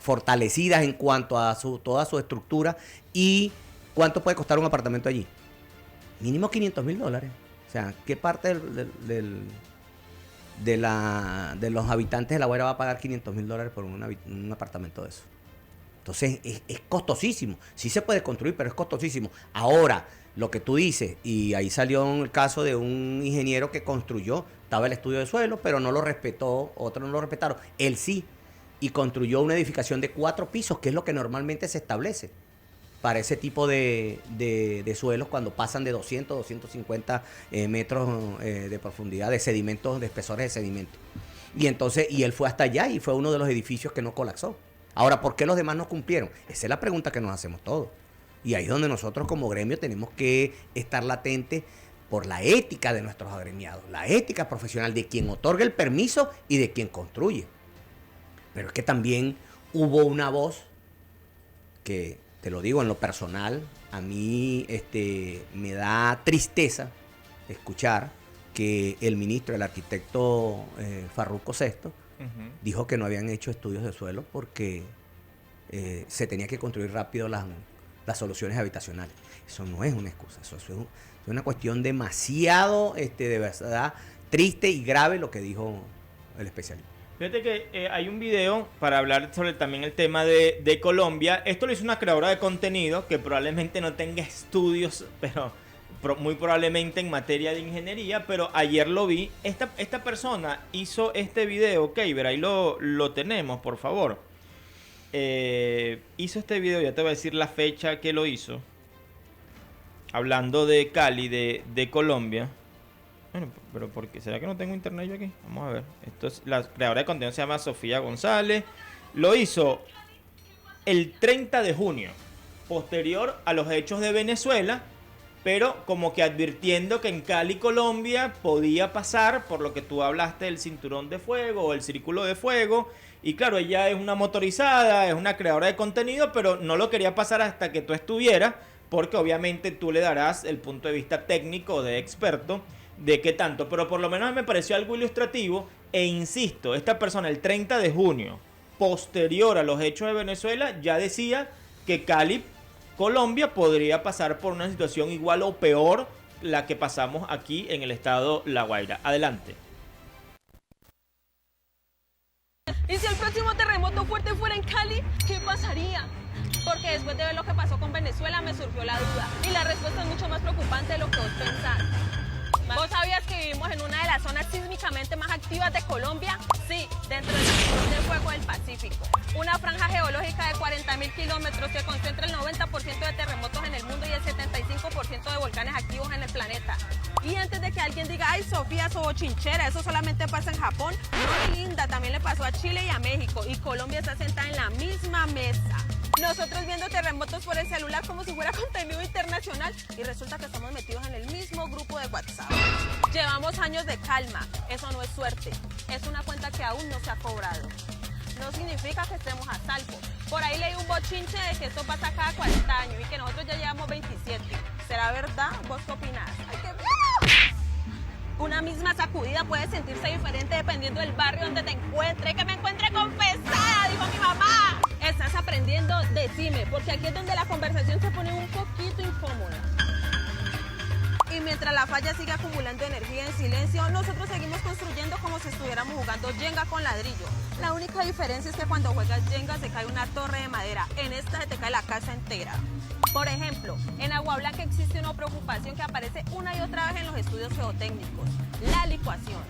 fortalecidas en cuanto a toda su estructura. ¿Y cuánto puede costar un apartamento allí? Mínimo $500,000. O sea, ¿qué parte de los habitantes de La Guaira va a pagar $500,000 por un apartamento de eso? Entonces, es costosísimo. Sí se puede construir, pero es costosísimo. Ahora, lo que tú dices, y ahí salió el caso de un ingeniero que construyó, estaba el estudio de suelo, pero no lo respetó, otros no lo respetaron. Él sí, y construyó una edificación de 4 pisos, que es lo que normalmente se establece para ese tipo de suelos cuando pasan de 200, 250 metros de profundidad de sedimentos, de espesores de sedimentos. Y entonces, él fue hasta allá y fue uno de los edificios que no colapsó. Ahora, ¿por qué los demás no cumplieron? Esa es la pregunta que nos hacemos todos. Y ahí es donde nosotros como gremio tenemos que estar latentes por la ética de nuestros agremiados, la ética profesional de quien otorga el permiso y de quien construye. Pero es que también hubo una voz que, te lo digo en lo personal, a mí me da tristeza escuchar que el ministro, el arquitecto Farruko Sesto, dijo que no habían hecho estudios de suelo porque se tenía que construir rápido las soluciones habitacionales. Eso no es una excusa, eso es una cuestión demasiado, de verdad, triste y grave lo que dijo el especialista. Fíjate que hay un video para hablar sobre también el tema de Colombia. Esto lo hizo una creadora de contenido que probablemente no tenga estudios, pero muy probablemente en materia de ingeniería, pero ayer lo vi. Esta persona hizo este video, Keiber, ahí lo tenemos, por favor. Hizo este video, ya te voy a decir la fecha que lo hizo, hablando de Cali, de Colombia. Bueno, pero ¿por qué? ¿Será que no tengo internet yo aquí? Vamos a ver. Esto es, la creadora de contenido se llama Sofía González. Lo hizo el 30 de junio, posterior a los hechos de Venezuela, pero como que advirtiendo que en Cali, Colombia, podía pasar por lo que tú hablaste del cinturón de fuego o el círculo de fuego. Y claro, ella es una motorizada, es una creadora de contenido, pero no lo quería pasar hasta que tú estuvieras, porque obviamente tú le darás el punto de vista técnico de experto de qué tanto. Pero por lo menos me pareció algo ilustrativo. E insisto, esta persona el 30 de junio, posterior a los hechos de Venezuela, ya decía que Cali, Colombia, podría pasar por una situación igual o peor la que pasamos aquí en el estado La Guaira. Adelante. ¿Y si el próximo terremoto fuerte fuera en Cali? ¿Qué pasaría? Porque después de ver lo que pasó con Venezuela me surgió la duda. Y la respuesta es mucho más preocupante de lo que vos pensás. ¿Vos sabías que vivimos en una de las zonas sísmicamente más activas de Colombia? Sí, dentro del cinturón de fuego del Pacífico. Una franja geológica de 40.000 kilómetros que concentra el 90% de terremotos en el mundo y el 75% de volcanes activos en el planeta. Y antes de que alguien diga, ay, Sofía, sos bochinchera, eso solamente pasa en Japón. No, linda, también le pasó a Chile y a México. Y Colombia está sentada en la misma mesa. Nosotros viendo terremotos por el celular como si fuera contenido internacional y resulta que estamos metidos en el mismo grupo de WhatsApp. Llevamos años de calma, eso no es suerte, es una cuenta que aún no se ha cobrado. No significa que estemos a salvo. Por ahí leí un bochinche de que esto pasa cada 40 años y que nosotros ya llevamos 27. ¿Será verdad? ¿Vos qué opinás? ¡Ay, qué miedo! Una misma sacudida puede sentirse diferente dependiendo del barrio donde te encuentres. ¡Que me encuentre confesada!, dijo mi mamá. ¿Estás aprendiendo? Decime, porque aquí es donde la conversación se pone un poquito incómoda. Y mientras la falla sigue acumulando energía en silencio, nosotros seguimos construyendo como si estuviéramos jugando Jenga con ladrillo. La única diferencia es que cuando juegas Jenga se cae una torre de madera, en esta se te cae la casa entera. Por ejemplo, en Agua Blanca existe una preocupación que aparece una y otra vez en los estudios geotécnicos, la licuación.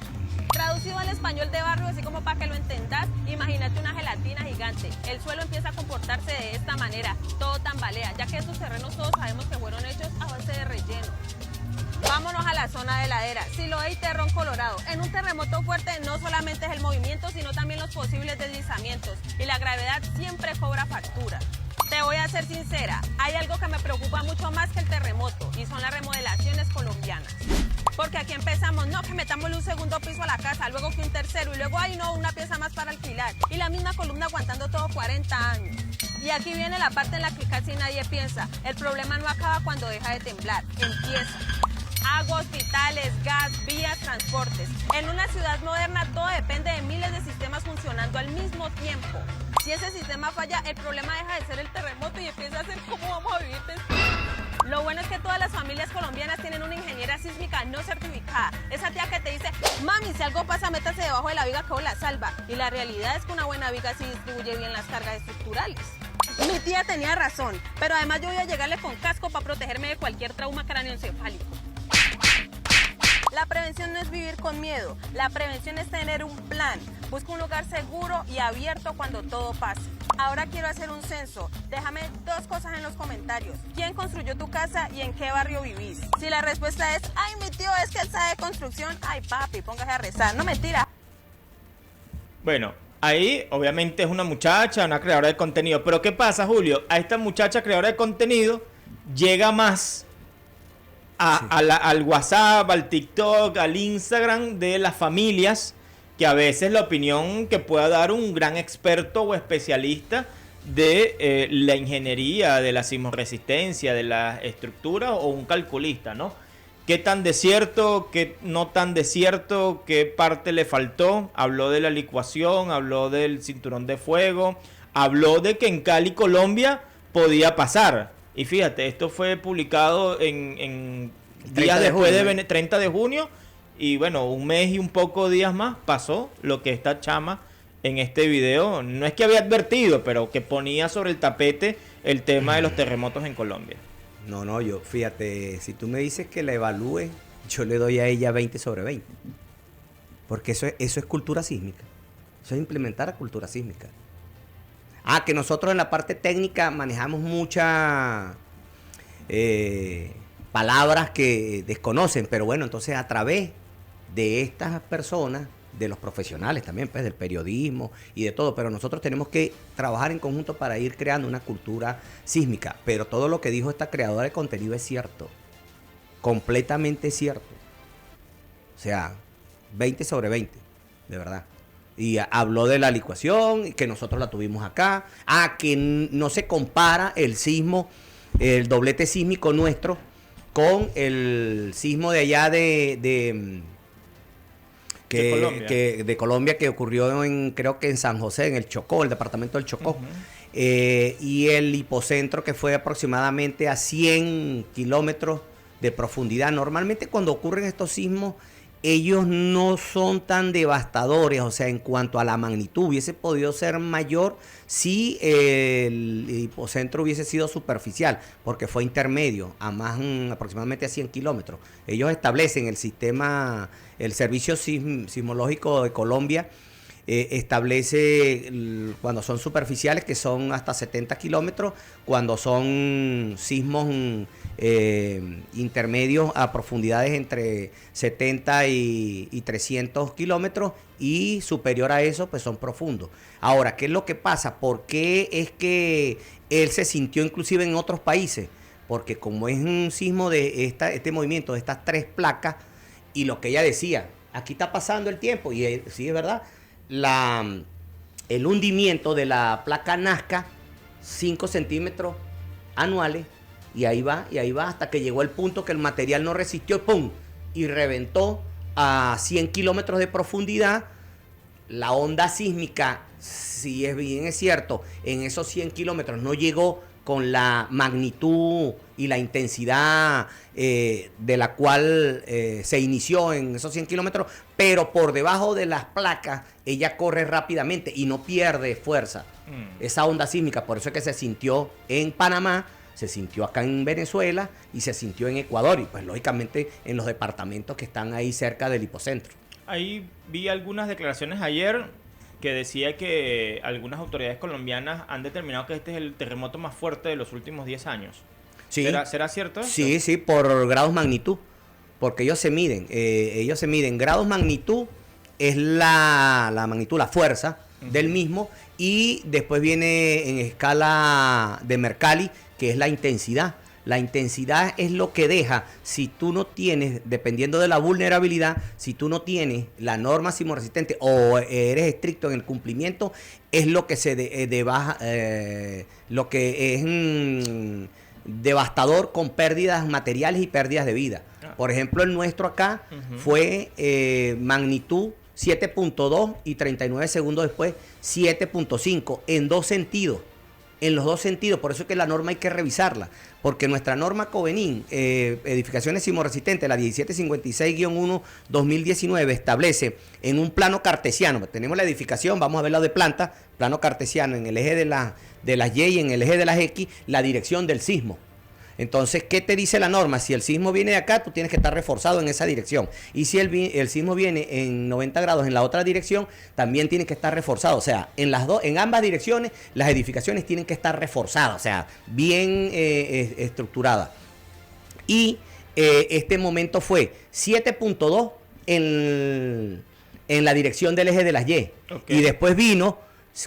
Traducido al español de barrio, así como para que lo entendas, imagínate una gelatina gigante. El suelo empieza a comportarse de esta manera, todo tambalea, ya que estos terrenos todos sabemos que fueron hechos a base de relleno. Vámonos a la zona de ladera, Siloé y Terrón Colorado. En un terremoto fuerte no solamente es el movimiento, sino también los posibles deslizamientos. Y la gravedad siempre cobra factura. Te voy a ser sincera, hay algo que me preocupa mucho más que el terremoto, y son las remodelaciones colombianas. Porque aquí empezamos, no, que metámosle un segundo piso a la casa, luego que un tercero, y luego, ay no, una pieza más para alquilar. Y la misma columna aguantando todo 40 años. Y aquí viene la parte en la que casi nadie piensa. El problema no acaba cuando deja de temblar, empieza. Agua, hospitales, gas, vías, transportes. En una ciudad moderna todo depende de miles de sistemas funcionando al mismo tiempo. Si ese sistema falla, el problema deja de ser el terremoto y empieza a ser cómo vamos a vivir después. Lo bueno es que todas las familias colombianas tienen una ingeniera sísmica no certificada. Esa tía que te dice, mami, si algo pasa, métase debajo de la viga que la salva. Y la realidad es que una buena viga sí distribuye bien las cargas estructurales. Mi tía tenía razón, pero además yo voy a llegarle con casco para protegerme de cualquier trauma cráneoencefálico. La prevención no es vivir con miedo, la prevención es tener un plan. Busca un lugar seguro y abierto cuando todo pase. Ahora quiero hacer un censo. Déjame 2 cosas en los comentarios. ¿Quién construyó tu casa y en qué barrio vivís? Si la respuesta es, ay, mi tío es que él sabe de construcción, ay, papi, póngase a rezar. No, mentira. Bueno, ahí obviamente es una muchacha, una creadora de contenido. Pero ¿qué pasa, Julio? A esta muchacha creadora de contenido llega más al WhatsApp, al TikTok, al Instagram de las familias, que a veces la opinión que pueda dar un gran experto o especialista de la ingeniería, de la sismoresistencia, de la estructura, o un calculista, ¿no? ¿Qué tan desierto, qué no tan desierto, qué parte le faltó? Habló de la licuación, habló del cinturón de fuego, habló de que en Cali, Colombia, podía pasar. Y fíjate, esto fue publicado en días después de 30 de junio. Y bueno, un mes y un poco días más pasó lo que esta chama en este video, no es que había advertido, pero que ponía sobre el tapete el tema de los terremotos en Colombia. No, yo, fíjate, si tú me dices que la evalúe, yo le doy a ella 20 sobre 20. Porque eso es cultura sísmica. Eso es implementar la cultura sísmica. Que nosotros en la parte técnica manejamos muchas palabras que desconocen, pero bueno, entonces a través de estas personas, de los profesionales también, pues del periodismo y de todo, pero nosotros tenemos que trabajar en conjunto para ir creando una cultura sísmica. Pero todo lo que dijo esta creadora de contenido es cierto, completamente cierto. O sea, 20 sobre 20, de verdad. Y habló de la licuación, que nosotros la tuvimos acá. Que no se compara el sismo, el doblete sísmico nuestro, con el sismo de allá de Colombia, que ocurrió creo que en San José, en el Chocó, el departamento del Chocó. Y el hipocentro, que fue aproximadamente a 100 kilómetros de profundidad. Normalmente cuando ocurren estos sismos, ellos no son tan devastadores, o sea, en cuanto a la magnitud, hubiese podido ser mayor si el hipocentro hubiese sido superficial, porque fue intermedio, aproximadamente a 100 kilómetros. Ellos establecen el sistema, el Servicio Sismológico de Colombia, establece cuando son superficiales, que son hasta 70 kilómetros, cuando son sismos intermedios a profundidades entre 70 y 300 kilómetros, y superior a eso pues son profundos. Ahora, ¿qué es lo que pasa? ¿Por qué es que él se sintió inclusive en otros países? Porque como es un sismo de este movimiento de estas 3 placas, y lo que ella decía, aquí está pasando el tiempo, y sí es verdad, el hundimiento de la placa Nazca, 5 centímetros anuales, y ahí va hasta que llegó el punto que el material no resistió, ¡pum!, y reventó a 100 kilómetros de profundidad. La onda sísmica, si es bien es cierto, en esos 100 kilómetros no llegó con la magnitud y la intensidad de la cual se inició en esos 100 kilómetros, pero por debajo de las placas ella corre rápidamente y no pierde fuerza. Esa onda sísmica, por eso es que se sintió en Panamá, se sintió acá en Venezuela y se sintió en Ecuador y pues lógicamente en los departamentos que están ahí cerca del hipocentro. Ahí vi algunas declaraciones ayer que decía que algunas autoridades colombianas han determinado que este es el terremoto más fuerte de los últimos 10 años. Sí. ¿Será cierto esto? Sí, sí, por grados magnitud, porque ellos se miden grados magnitud, es la magnitud, la fuerza del mismo, y después viene en escala de Mercalli, que es la intensidad. La intensidad es lo que deja, si tú no tienes, dependiendo de la vulnerabilidad, si tú no tienes la norma sismoresistente o eres estricto en el cumplimiento, es lo que lo que es devastador con pérdidas materiales y pérdidas de vida. Por ejemplo, el nuestro acá fue magnitud 7.2 y 39 segundos después 7.5 en dos sentidos. En los dos sentidos, por eso es que la norma hay que revisarla, porque nuestra norma Covenin, edificaciones sismoresistentes, la 1756-1-2019, establece en un plano cartesiano, tenemos la edificación, vamos a ver la de planta, plano cartesiano, en el eje de las Y y en el eje de las X, la dirección del sismo. Entonces, ¿qué te dice la norma? Si el sismo viene de acá, tú tienes que estar reforzado en esa dirección. Y si el sismo viene en 90 grados en la otra dirección, también tiene que estar reforzado. O sea, en ambas direcciones, las edificaciones tienen que estar reforzadas, o sea, bien estructuradas. Y este momento fue 7.2 en la dirección del eje de las Y. Okay. Y después vino,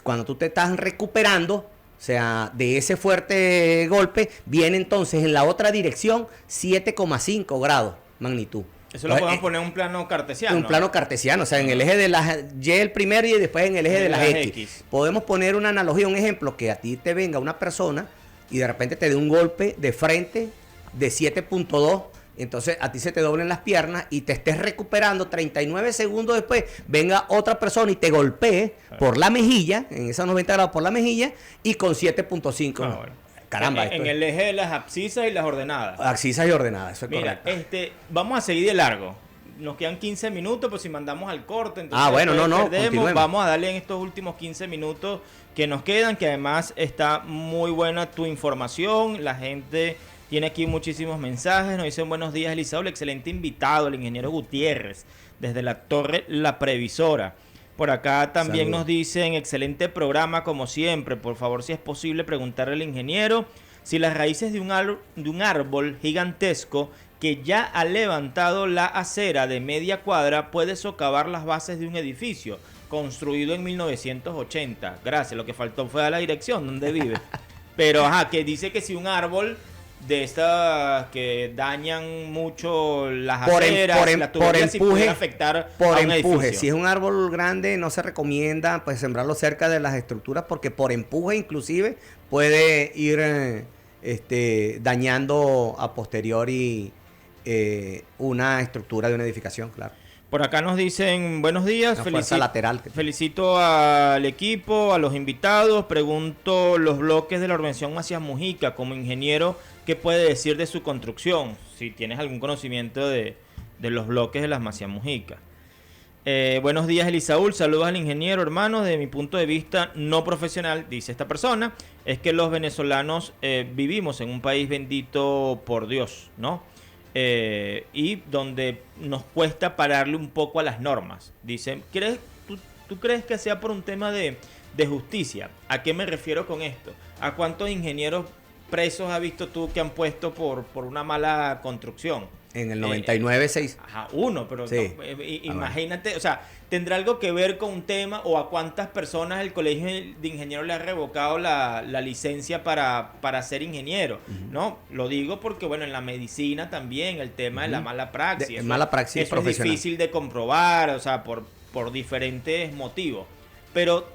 cuando tú te estás recuperando, o sea, de ese fuerte golpe, viene entonces en la otra dirección 7,5 grados magnitud. Eso lo podemos poner en un plano cartesiano. Un plano cartesiano, o sea, en el eje de las Y el primero y después en el eje de las X. Podemos poner una analogía, un ejemplo, que a ti te venga una persona y de repente te dé un golpe de frente de 7.2. Entonces a ti se te doblen las piernas y te estés recuperando 39 segundos después, venga otra persona y te golpee por la mejilla, en esos 90 grados por la mejilla, y con 7.5. Bueno. Caramba. En el eje de las abscisas y las ordenadas. Abscisas y ordenadas, eso es correcto. Mira, vamos a seguir de largo. Nos quedan 15 minutos, pues si mandamos al corte, entonces continuemos. Vamos a darle en estos últimos 15 minutos que nos quedan, que además está muy buena tu información, la gente tiene aquí muchísimos mensajes, nos dicen buenos días Elisaúl, excelente invitado, el ingeniero Gutiérrez, desde la Torre La Previsora. Por acá también nos dicen excelente programa como siempre, por favor si es posible preguntarle al ingeniero si las raíces de un árbol gigantesco que ya ha levantado la acera de media cuadra puede socavar las bases de un edificio construido en 1980. Gracias, lo que faltó fue a la dirección donde vive. Pero que dice que si un árbol de estas que dañan mucho las aceras, las tuberías, si puede afectar por a un empuje. edificio. Si es un árbol grande, no se recomienda pues sembrarlo cerca de las estructuras porque por empuje inclusive puede ir dañando a posteriori una estructura de una edificación, claro. Por acá nos dicen buenos días, felicito al equipo, a los invitados, pregunto los bloques de la organización Macías Mujica como ingeniero, ¿qué puede decir de su construcción? Si tienes algún conocimiento de los bloques de las Macías Mujica. Buenos días Elisaúl, saludos al ingeniero, hermano, desde mi punto de vista no profesional, dice esta persona, es que los venezolanos vivimos en un país bendito por Dios, ¿no? Y donde nos cuesta pararle un poco a las normas. Dicen, ¿tú crees que sea por un tema de justicia? ¿A qué me refiero con esto? ¿A cuántos ingenieros presos has visto tú que han puesto por una mala construcción? En el 99, 6. Uno, pero sí. Imagínate, o sea, ¿tendrá algo que ver con un tema o a cuántas personas el colegio de ingenieros le ha revocado la licencia para ser ingeniero? ¿No? Lo digo porque, bueno, en la medicina también el tema de la mala praxis. Mala praxis eso es difícil de comprobar, o sea, por diferentes motivos. Pero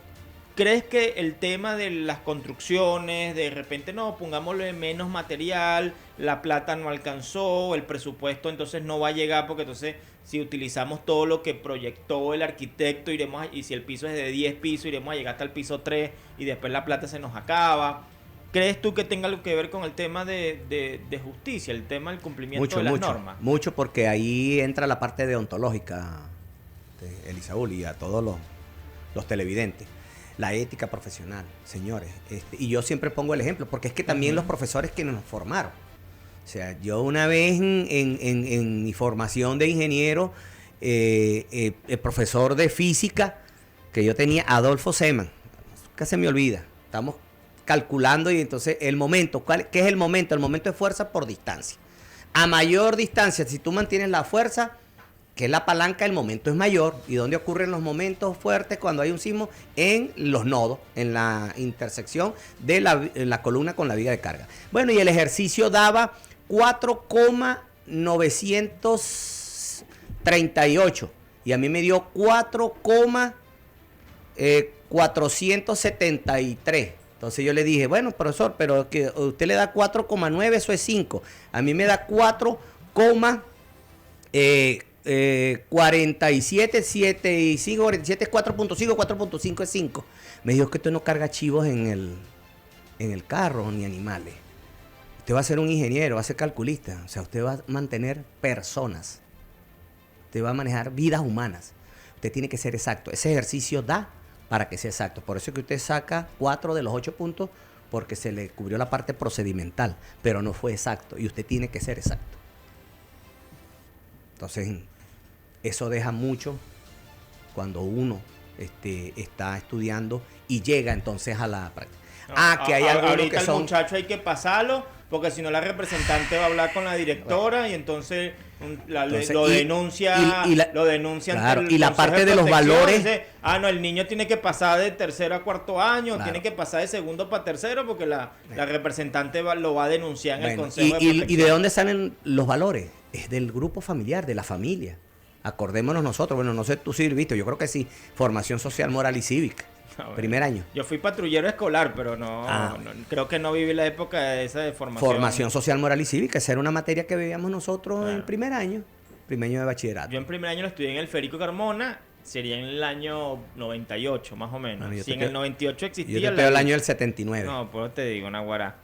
¿crees que el tema de las construcciones, de repente no, pongámosle menos material, la plata no alcanzó, el presupuesto entonces no va a llegar porque entonces si utilizamos todo lo que proyectó el arquitecto y si el piso es de 10 pisos iremos a llegar hasta el piso 3 y después la plata se nos acaba? ¿crees tú que tenga algo que ver con el tema de justicia, el tema del cumplimiento de las normas? Mucho, porque ahí entra la parte deontológica, Elisaúl, y a todos los televidentes. La ética profesional, señores. Y yo siempre pongo el ejemplo, porque es que también los profesores que nos formaron. O sea, yo una vez en mi formación de ingeniero, el profesor de física que yo tenía, Adolfo Seman, nunca se me olvida, estamos calculando y entonces el momento, ¿qué es el momento? El momento es fuerza por distancia. A mayor distancia, si tú mantienes la fuerza, que es la palanca, el momento es mayor. ¿Y dónde ocurren los momentos fuertes cuando hay un sismo? En los nodos, en la intersección de la columna con la viga de carga. Bueno, y el ejercicio daba 4,938 y a mí me dio 4,473. Entonces yo le dije, bueno, profesor, pero que usted le da 4,9, eso es 5. A mí me da 47, 7 y 5, 47 es 4.5, 4.5 es 5. Me dijo que usted no carga chivos en el carro ni animales. Usted va a ser un ingeniero, va a ser calculista. O sea, usted va a mantener personas. Usted va a manejar vidas humanas. Usted tiene que ser exacto. Ese ejercicio da para que sea exacto. Por eso es que usted saca 4 de los 8 puntos, porque se le cubrió la parte procedimental, pero no fue exacto. Y usted tiene que ser exacto. Entonces, eso deja mucho cuando uno está estudiando y llega entonces a la práctica. Que hay algunos que son... el muchacho hay que pasarlo, porque si no la representante va a hablar con la directora y entonces lo denuncian. Claro, y la parte de los valores... Dice, no, el niño tiene que pasar de tercero a cuarto año, claro, tiene que pasar de segundo para tercero, porque la representante lo va a denunciar en el Consejo de Protección. ¿Y de dónde salen los valores? Es del grupo familiar, de la familia. Acordémonos nosotros, bueno, no sé tú si viste, yo creo que sí, formación social, moral y cívica. Primer año. Yo fui patrullero escolar, pero no, creo que no viví la época de esa de formación. Formación social, moral y cívica, esa era una materia que veíamos nosotros en primer año de bachillerato. Yo en primer año lo estudié en el Federico Carmona, sería en el año 98, más o menos. Si en el 98 existía... Yo te el año del 79. No, pues te digo, Naguará.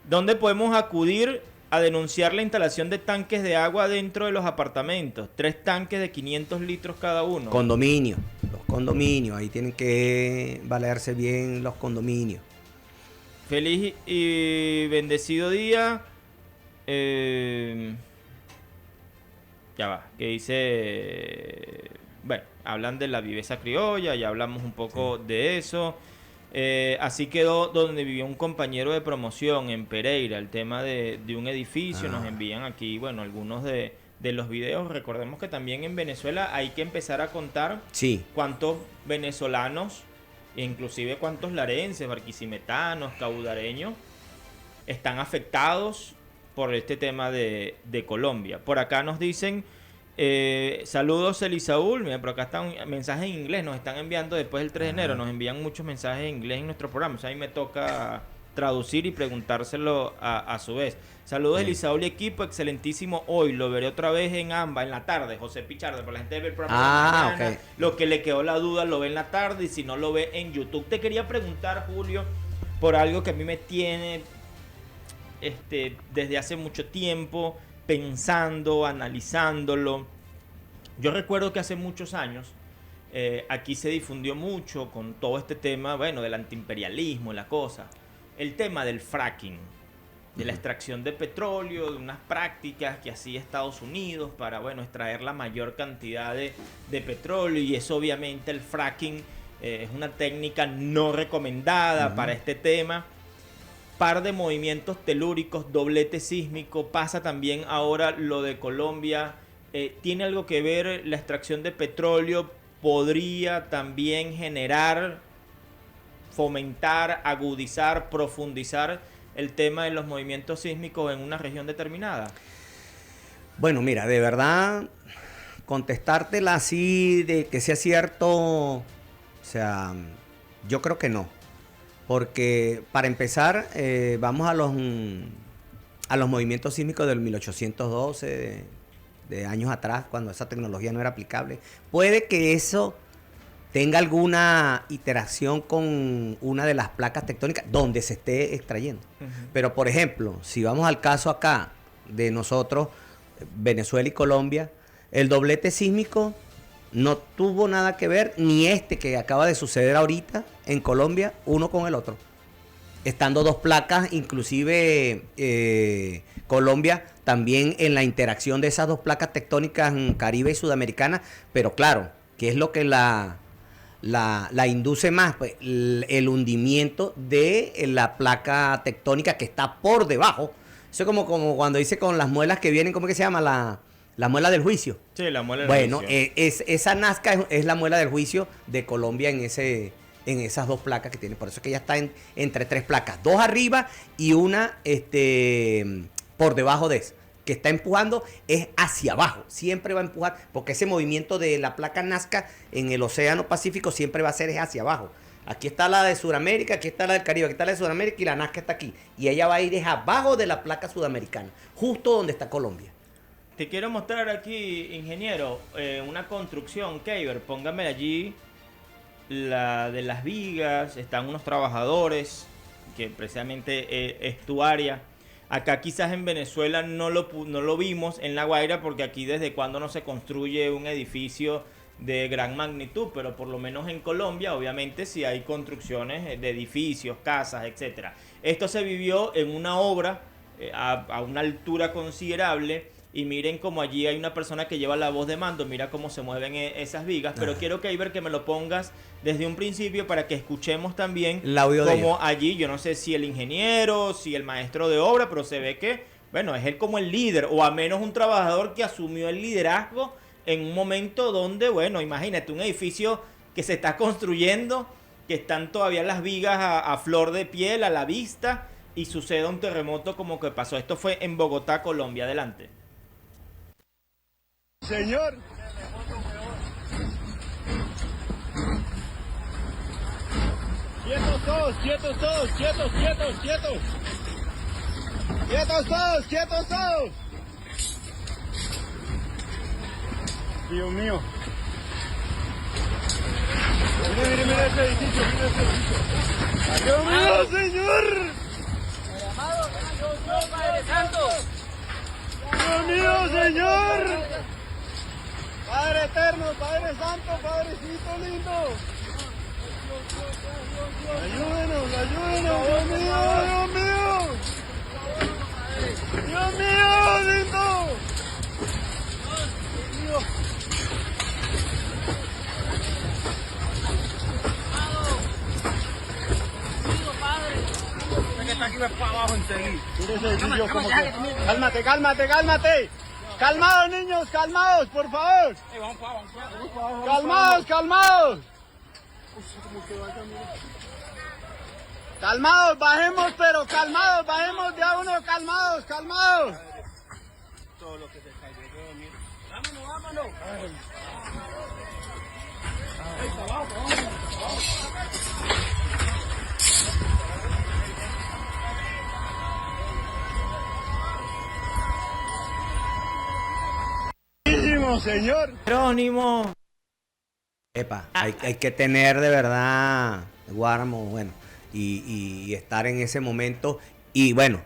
¿Dónde podemos acudir a denunciar la instalación de tanques de agua dentro de los apartamentos? 3 tanques de 500 litros cada uno. Condominio. Los condominios, ahí tienen que valerse bien los condominios. Feliz y bendecido día. Ya va, que dice... Bueno, hablan de la viveza criolla, ya hablamos un poco de eso. Así quedó donde vivió un compañero de promoción en Pereira, el tema de un edificio. Nos envían aquí, bueno, algunos de los videos. Recordemos que también en Venezuela hay que empezar a contar cuántos venezolanos, inclusive cuántos larenses, barquisimetanos, caudareños, están afectados por este tema de Colombia. Por acá nos dicen, saludos Elisaúl, mira, por acá está un mensaje en inglés, nos están enviando después del 3 de enero, nos envían muchos mensajes en inglés en nuestro programa, o sea, a mí me toca traducir y preguntárselo a su vez. Saludos Elisaúl y equipo, excelentísimo hoy, lo veré otra vez en AMBA en la tarde, José Pichardo, por la gente ve el programa de mañana, lo que le quedó la duda lo ve en la tarde y si no lo ve en YouTube. Te quería preguntar, Julio, por algo que a mí me tiene desde hace mucho tiempo pensando, analizándolo. Yo recuerdo que hace muchos años aquí se difundió mucho con todo este tema, bueno, del antiimperialismo, la cosa, el tema del fracking, de la extracción de petróleo, de unas prácticas que hacía Estados Unidos para, bueno, extraer la mayor cantidad de petróleo, y eso obviamente el fracking es una técnica no recomendada para este tema. Par de movimientos telúricos, doblete sísmico, pasa también ahora lo de Colombia. ¿Tiene algo que ver la extracción de petróleo? ¿Podría también generar, fomentar, agudizar, profundizar el tema de los movimientos sísmicos en una región determinada? Bueno, mira, de verdad, contestártela así de que sea cierto, o sea, yo creo que no. Porque para empezar, vamos a los movimientos sísmicos del 1812, de años atrás, cuando esa tecnología no era aplicable. Puede que eso tenga alguna interacción con una de las placas tectónicas donde se esté extrayendo. Pero, por ejemplo, si vamos al caso acá de nosotros, Venezuela y Colombia, el doblete sísmico no tuvo nada que ver, ni este que acaba de suceder ahorita en Colombia, uno con el otro. Estando dos placas, inclusive Colombia también en la interacción de esas dos placas tectónicas Caribe y Sudamericana, pero claro, ¿qué es lo que la induce más? Pues el hundimiento de la placa tectónica que está por debajo. Eso es como cuando dice con las muelas que vienen, ¿cómo que se llama? La muela del juicio. Sí, la muela del juicio. juicio. Bueno, esa Nazca es la muela del juicio de Colombia en esas dos placas que tiene. Por eso es que ella está entre tres placas. Dos arriba y una por debajo de eso. Que está empujando es hacia abajo. Siempre va a empujar, porque ese movimiento de la placa Nazca en el Océano Pacífico siempre va a ser hacia abajo. Aquí está la de Sudamérica, aquí está la del Caribe, aquí está la de Sudamérica y la Nazca está aquí. Y ella va a ir abajo de la placa sudamericana, justo donde está Colombia. Te quiero mostrar aquí, ingeniero, una construcción, Keiber. Póngame allí la de las vigas. Están unos trabajadores, que precisamente es tu área. Acá quizás en Venezuela no lo vimos en La Guaira, porque aquí desde cuando no se construye un edificio de gran magnitud, pero por lo menos en Colombia obviamente sí hay construcciones de edificios, casas, etcétera. Esto se vivió en una obra a una altura considerable, y miren como allí hay una persona que lleva la voz de mando, mira cómo se mueven esas vigas, pero quiero que me lo pongas desde un principio para que escuchemos también el audio como allí, yo no sé si el ingeniero, si el maestro de obra, pero se ve que, bueno, es él como el líder, o a menos un trabajador que asumió el liderazgo en un momento donde, bueno, imagínate un edificio que se está construyendo, que están todavía las vigas a flor de piel, a la vista, y sucede un terremoto como que pasó. Esto fue en Bogotá, Colombia. Adelante. Señor. Quietos todos, quietos todos, quietos, quietos, quietos. Quietos todos, quietos todos. Dios mío. Mire, mire ese edificio, mire ese edificio. Dios mío, Señor. Dios, Padre Santo. Dios mío, Señor. Padre eterno, Padre santo, Padrecito lindo. Ayúdenos, ayúdenos, Dios mío, Dios mío. Dios mío, lindo. Dios mío. Que está aquí para abajo enseguida. Cálmate, cálmate, cálmate. Calmados, niños, calmados, por favor. Calmados, calmados. Calmados, bajemos, pero calmados, bajemos de a uno, calmados, calmados. Todo lo que se cayó, vámonos, vámonos. Señor. Jerónimo. Epa, hay que tener de verdad, Guáramo, bueno, y estar en ese momento. Y bueno,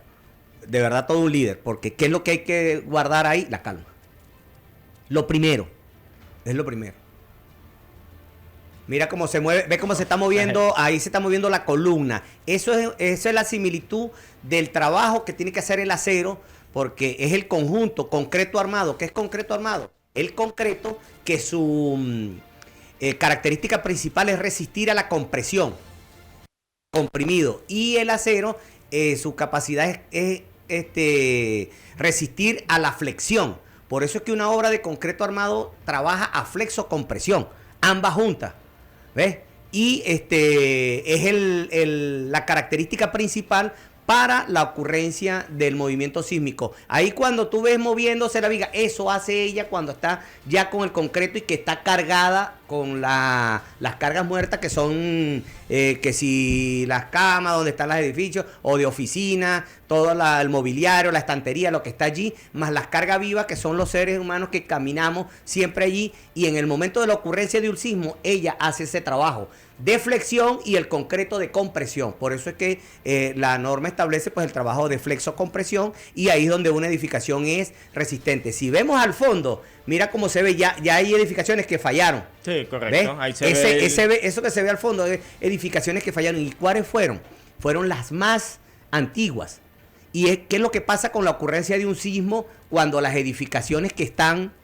de verdad todo un líder, porque ¿qué es lo que hay que guardar ahí? La calma. Lo primero, es lo primero. Mira cómo se mueve, ve cómo se está moviendo, ahí se está moviendo la columna. Eso es la similitud del trabajo que tiene que hacer el acero, porque es el conjunto concreto armado. ¿Qué es concreto armado? El concreto que su característica principal es resistir a la compresión, comprimido, y el acero, su capacidad es resistir a la flexión. Por eso es que una obra de concreto armado trabaja a flexo-compresión, ambas juntas, ¿ves? Y es la característica principal para la ocurrencia del movimiento sísmico. Ahí cuando tú ves moviéndose la viga, eso hace ella cuando está ya con el concreto y que está cargada con las cargas muertas, que son que si las camas donde están los edificios, o de oficina, todo el mobiliario, la estantería, lo que está allí, más las cargas vivas, que son los seres humanos que caminamos siempre allí, y en el momento de la ocurrencia de un sismo, ella hace ese trabajo de flexión y el concreto de compresión. Por eso es que la norma establece pues el trabajo de flexo-compresión, y ahí es donde una edificación es resistente. Si vemos al fondo, mira cómo se ve, ya hay edificaciones que fallaron. Sí, correcto. ¿Ves? Ahí se ve Eso que se ve al fondo, edificaciones que fallaron. ¿Y cuáles fueron? Fueron las más antiguas. ¿Y qué es lo que pasa con la ocurrencia de un sismo cuando las edificaciones que están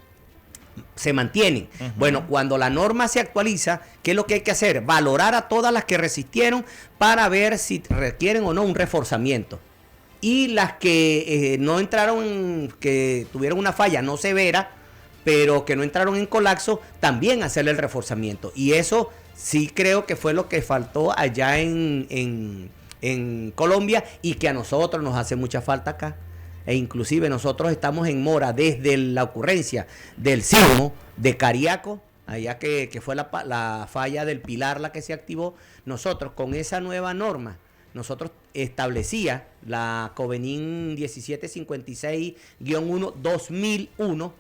se mantienen? Bueno, cuando la norma se actualiza, ¿qué es lo que hay que hacer? Valorar a todas las que resistieron para ver si requieren o no un reforzamiento. Y las que no entraron, que tuvieron una falla no severa, pero que no entraron en colapso, también hacerle el reforzamiento. Y eso sí creo que fue lo que faltó allá en Colombia, y que a nosotros nos hace mucha falta acá. E inclusive nosotros estamos en mora desde la ocurrencia del sismo de Cariaco, allá que fue la falla del Pilar la que se activó. Nosotros con esa nueva norma, nosotros establecía la Covenin 1756-1 2001,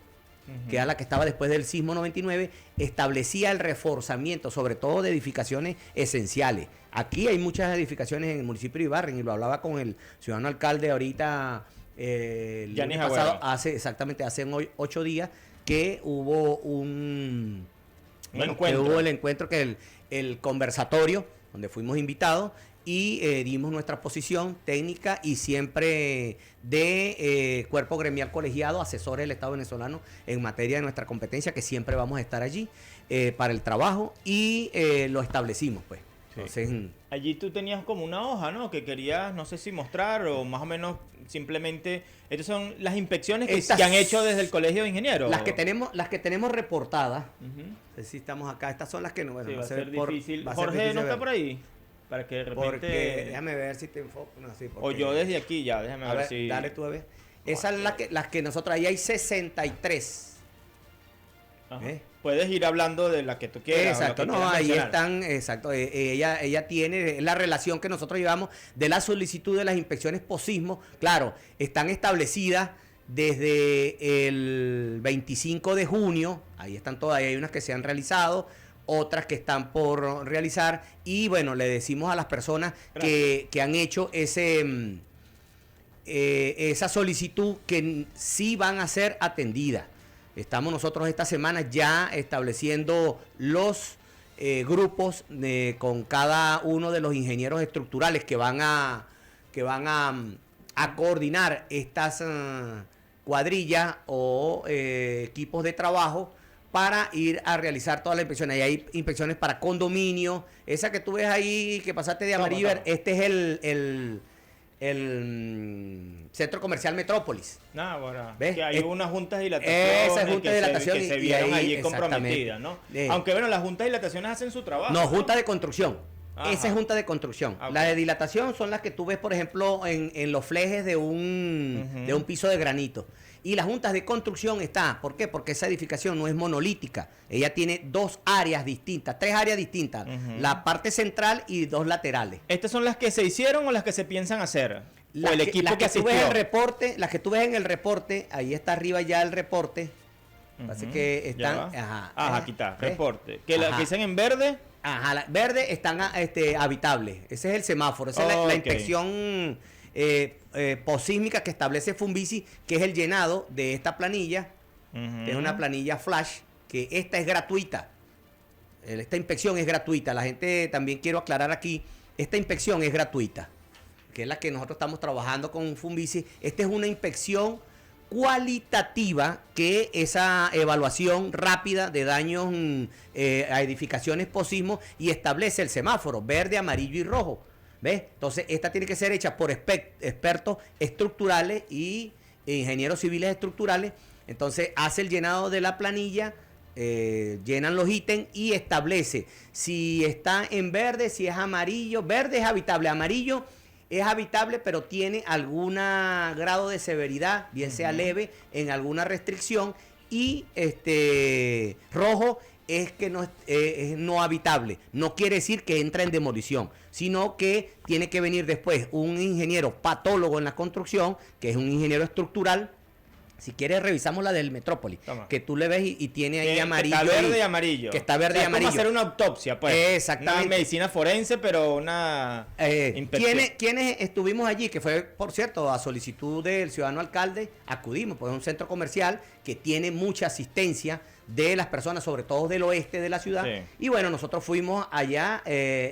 que era la que estaba después del sismo 99, establecía el reforzamiento, sobre todo de edificaciones esenciales. Aquí hay muchas edificaciones en el municipio de Ibarren, y lo hablaba con el ciudadano alcalde ahorita, el lunes pasado, hace 8 días, que hubo el encuentro, que el conversatorio, donde fuimos invitados, y dimos nuestra posición técnica, y siempre de cuerpo gremial colegiado, asesores del Estado venezolano en materia de nuestra competencia, que siempre vamos a estar allí para el trabajo, y lo establecimos, pues. Sí. Entonces, allí tú tenías como una hoja, ¿no? Que querías, no sé si mostrar o más o menos simplemente... Estas son las inspecciones que han hecho desde el Colegio de Ingenieros. Las que tenemos reportadas. No sé si estamos acá. Estas son las que no... Bueno, sí, va a ser difícil. Jorge no está por ahí. Para que de repente... Porque, déjame ver si te enfoco. No, sí, o yo desde aquí ya, déjame ver si... Dale tú a ver. Esas son las que nosotros... Ahí hay 63. Puedes ir hablando de la que tú quieras. Exacto, no, ahí están, exacto. Ella tiene la relación que nosotros llevamos de la solicitud de las inspecciones posismo. Claro, están establecidas desde el 25 de junio. Ahí están todas, hay unas que se han realizado, otras que están por realizar. Y bueno, le decimos a las personas que han hecho esa solicitud que sí van a ser atendidas. Estamos nosotros esta semana ya estableciendo los grupos con cada uno de los ingenieros estructurales que van a coordinar estas cuadrillas o equipos de trabajo para ir a realizar todas las inspecciones. Y hay inspecciones para condominio. Esa que tú ves ahí que pasaste de amarillo, este es el Centro Comercial Metrópolis. Bueno, ¿ves? que hay unas juntas de dilatación. Esa junta de dilatación que se vieron ahí, allí comprometidas, ¿no? Aunque bueno, las juntas de dilataciones hacen su trabajo. No, junta de construcción. Ajá. Esa es junta de construcción. Okay. La de dilatación son las que tú ves, por ejemplo, en los flejes de un piso de granito. Y las juntas de construcción ¿por qué? Porque esa edificación no es monolítica. Ella tiene 3 áreas distintas. La parte central y 2 laterales. ¿Estas son las que se hicieron o las que se piensan hacer? Las que tú ves las que tú ves en el reporte, ahí está arriba ya el reporte. Así que están... aquí está, reporte. Que la que dicen en verde... Verde están habitables. Ese es el semáforo. Esa es la inspección posísmica que establece Funvisi, que es el llenado de esta planilla, que es una planilla flash, que esta es gratuita. Esta inspección es gratuita. La gente también quiero aclarar aquí, esta inspección es gratuita, que es la que nosotros estamos trabajando con Funvisi. Esta es una inspección cualitativa, que esa evaluación rápida de daños a edificaciones posismo, y establece el semáforo verde, amarillo y rojo. ¿Ves? Entonces, esta tiene que ser hecha por expertos estructurales y ingenieros civiles estructurales. Entonces, hace el llenado de la planilla, llenan los ítems y establece si está en verde, si es amarillo. Verde es habitable, amarillo es habitable, pero tiene algún grado de severidad, bien sea leve, en alguna restricción. Y rojo es que no es no habitable. No quiere decir que entra en demolición, sino que tiene que venir después un ingeniero patólogo en la construcción, que es un ingeniero estructural. Si quieres, revisamos la del Metrópoli. Toma. Que tú le ves y tiene ahí amarillo. Que está verde y amarillo. Que está verde y amarillo. Es como hacer una autopsia, pues. Exactamente. Una medicina forense, pero una inspección. ¿Quiénes estuvimos allí? Que fue, por cierto, a solicitud del ciudadano alcalde, acudimos, pues es un centro comercial que tiene mucha asistencia de las personas, sobre todo del oeste de la ciudad. Sí. Y bueno, nosotros fuimos allá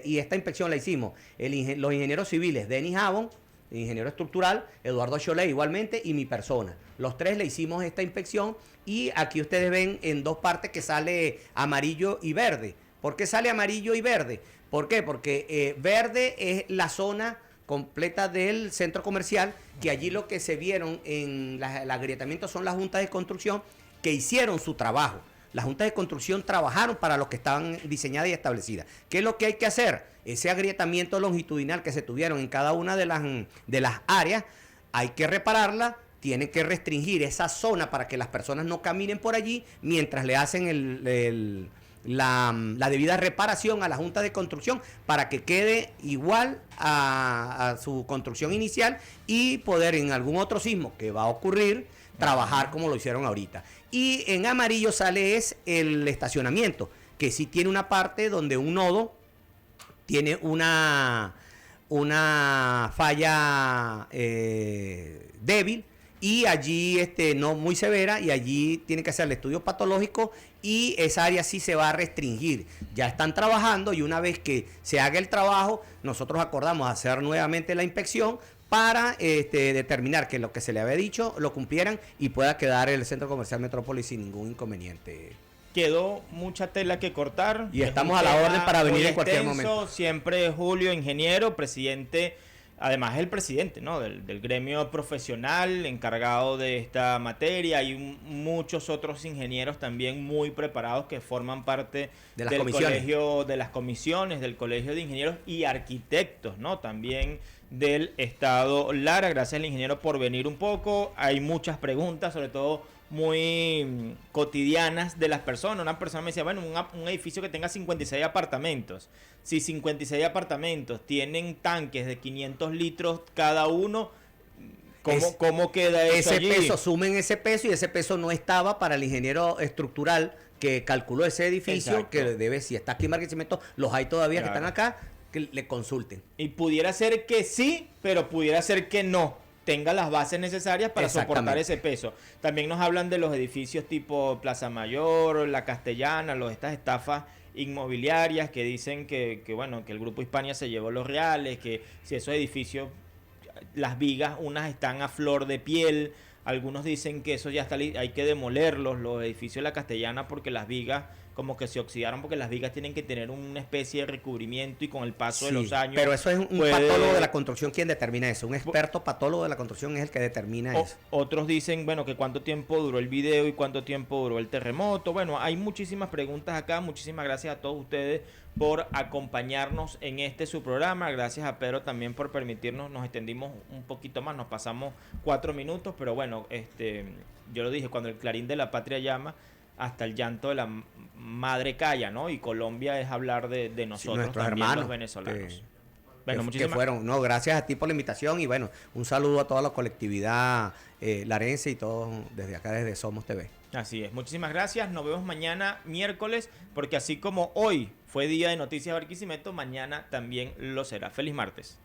y esta inspección la hicimos los ingenieros civiles, Denis Javon, ingeniero estructural, Eduardo Cholet igualmente, y mi persona. Los tres le hicimos esta inspección y aquí ustedes ven en dos partes que sale amarillo y verde. ¿Por qué sale amarillo y verde? ¿Por qué? Porque verde es la zona completa del centro comercial, que allí lo que se vieron en el agrietamiento son las juntas de construcción que hicieron su trabajo. Las juntas de construcción trabajaron para los que estaban diseñadas y establecidas. ¿Qué es lo que hay que hacer? Ese agrietamiento longitudinal que se tuvieron en cada una de las áreas, hay que repararla, tiene que restringir esa zona para que las personas no caminen por allí mientras le hacen la debida reparación a la junta de construcción para que quede igual a su construcción inicial y poder en algún otro sismo que va a ocurrir trabajar como lo hicieron ahorita. Y en amarillo sale es el estacionamiento, que sí tiene una parte donde un nodo tiene una falla débil y allí no muy severa, y allí tiene que hacer el estudio patológico y esa área sí se va a restringir. Ya están trabajando y una vez que se haga el trabajo, nosotros acordamos hacer nuevamente la inspección para determinar que lo que se le había dicho lo cumplieran y pueda quedar el Centro Comercial Metrópoli sin ningún inconveniente. Quedó mucha tela que cortar. Y estamos a la orden para venir en cualquier momento. Siempre Julio, ingeniero, presidente, además el presidente, ¿no?, del gremio profesional encargado de esta materia. Hay muchos otros ingenieros también muy preparados que forman parte del colegio, de las comisiones, del colegio de ingenieros y arquitectos, ¿no?, también del estado Lara. Gracias al ingeniero por venir un poco. Hay muchas preguntas, sobre todo muy cotidianas de las personas. Una persona me decía, bueno, un edificio que tenga 56 apartamentos. Si 56 apartamentos tienen tanques de 500 litros cada uno, ¿cómo queda eso allí? Peso, sumen ese peso, y ese peso no estaba para el ingeniero estructural que calculó ese edificio. Exacto. Que debe, si está aquí en Barquisimeto, los hay todavía, claro, que están acá, que le consulten. Y pudiera ser que sí, pero pudiera ser que no tenga las bases necesarias para soportar ese peso. También nos hablan de los edificios tipo Plaza Mayor, La Castellana, estas estafas inmobiliarias que dicen que el Grupo Hispania se llevó los reales, que si esos edificios, las vigas, unas están a flor de piel. Algunos dicen que eso ya está, hay que demolerlos, los edificios de La Castellana, porque las vigas como que se oxidaron, porque las vigas tienen que tener una especie de recubrimiento y con el paso de los años... Pero eso es un patólogo de la construcción quien determina eso. Un experto patólogo de la construcción es el que determina eso. Otros dicen, que cuánto tiempo duró el video y cuánto tiempo duró el terremoto. Bueno, hay muchísimas preguntas acá. Muchísimas gracias a todos ustedes por acompañarnos en su programa. Gracias a Pedro también por permitirnos, nos extendimos un poquito más, nos pasamos 4 minutos, pero bueno, yo lo dije, cuando el clarín de la patria llama, hasta el llanto de la madre calla, ¿no? Y Colombia es hablar de nosotros, nuestros también, hermanos, los venezolanos. Gracias a ti por la invitación y bueno, un saludo a toda la colectividad larense y todos desde acá, desde Somos TV. Así es, muchísimas gracias, nos vemos mañana miércoles, porque así como hoy fue día de Noticias Barquisimeto, mañana también lo será. Feliz martes.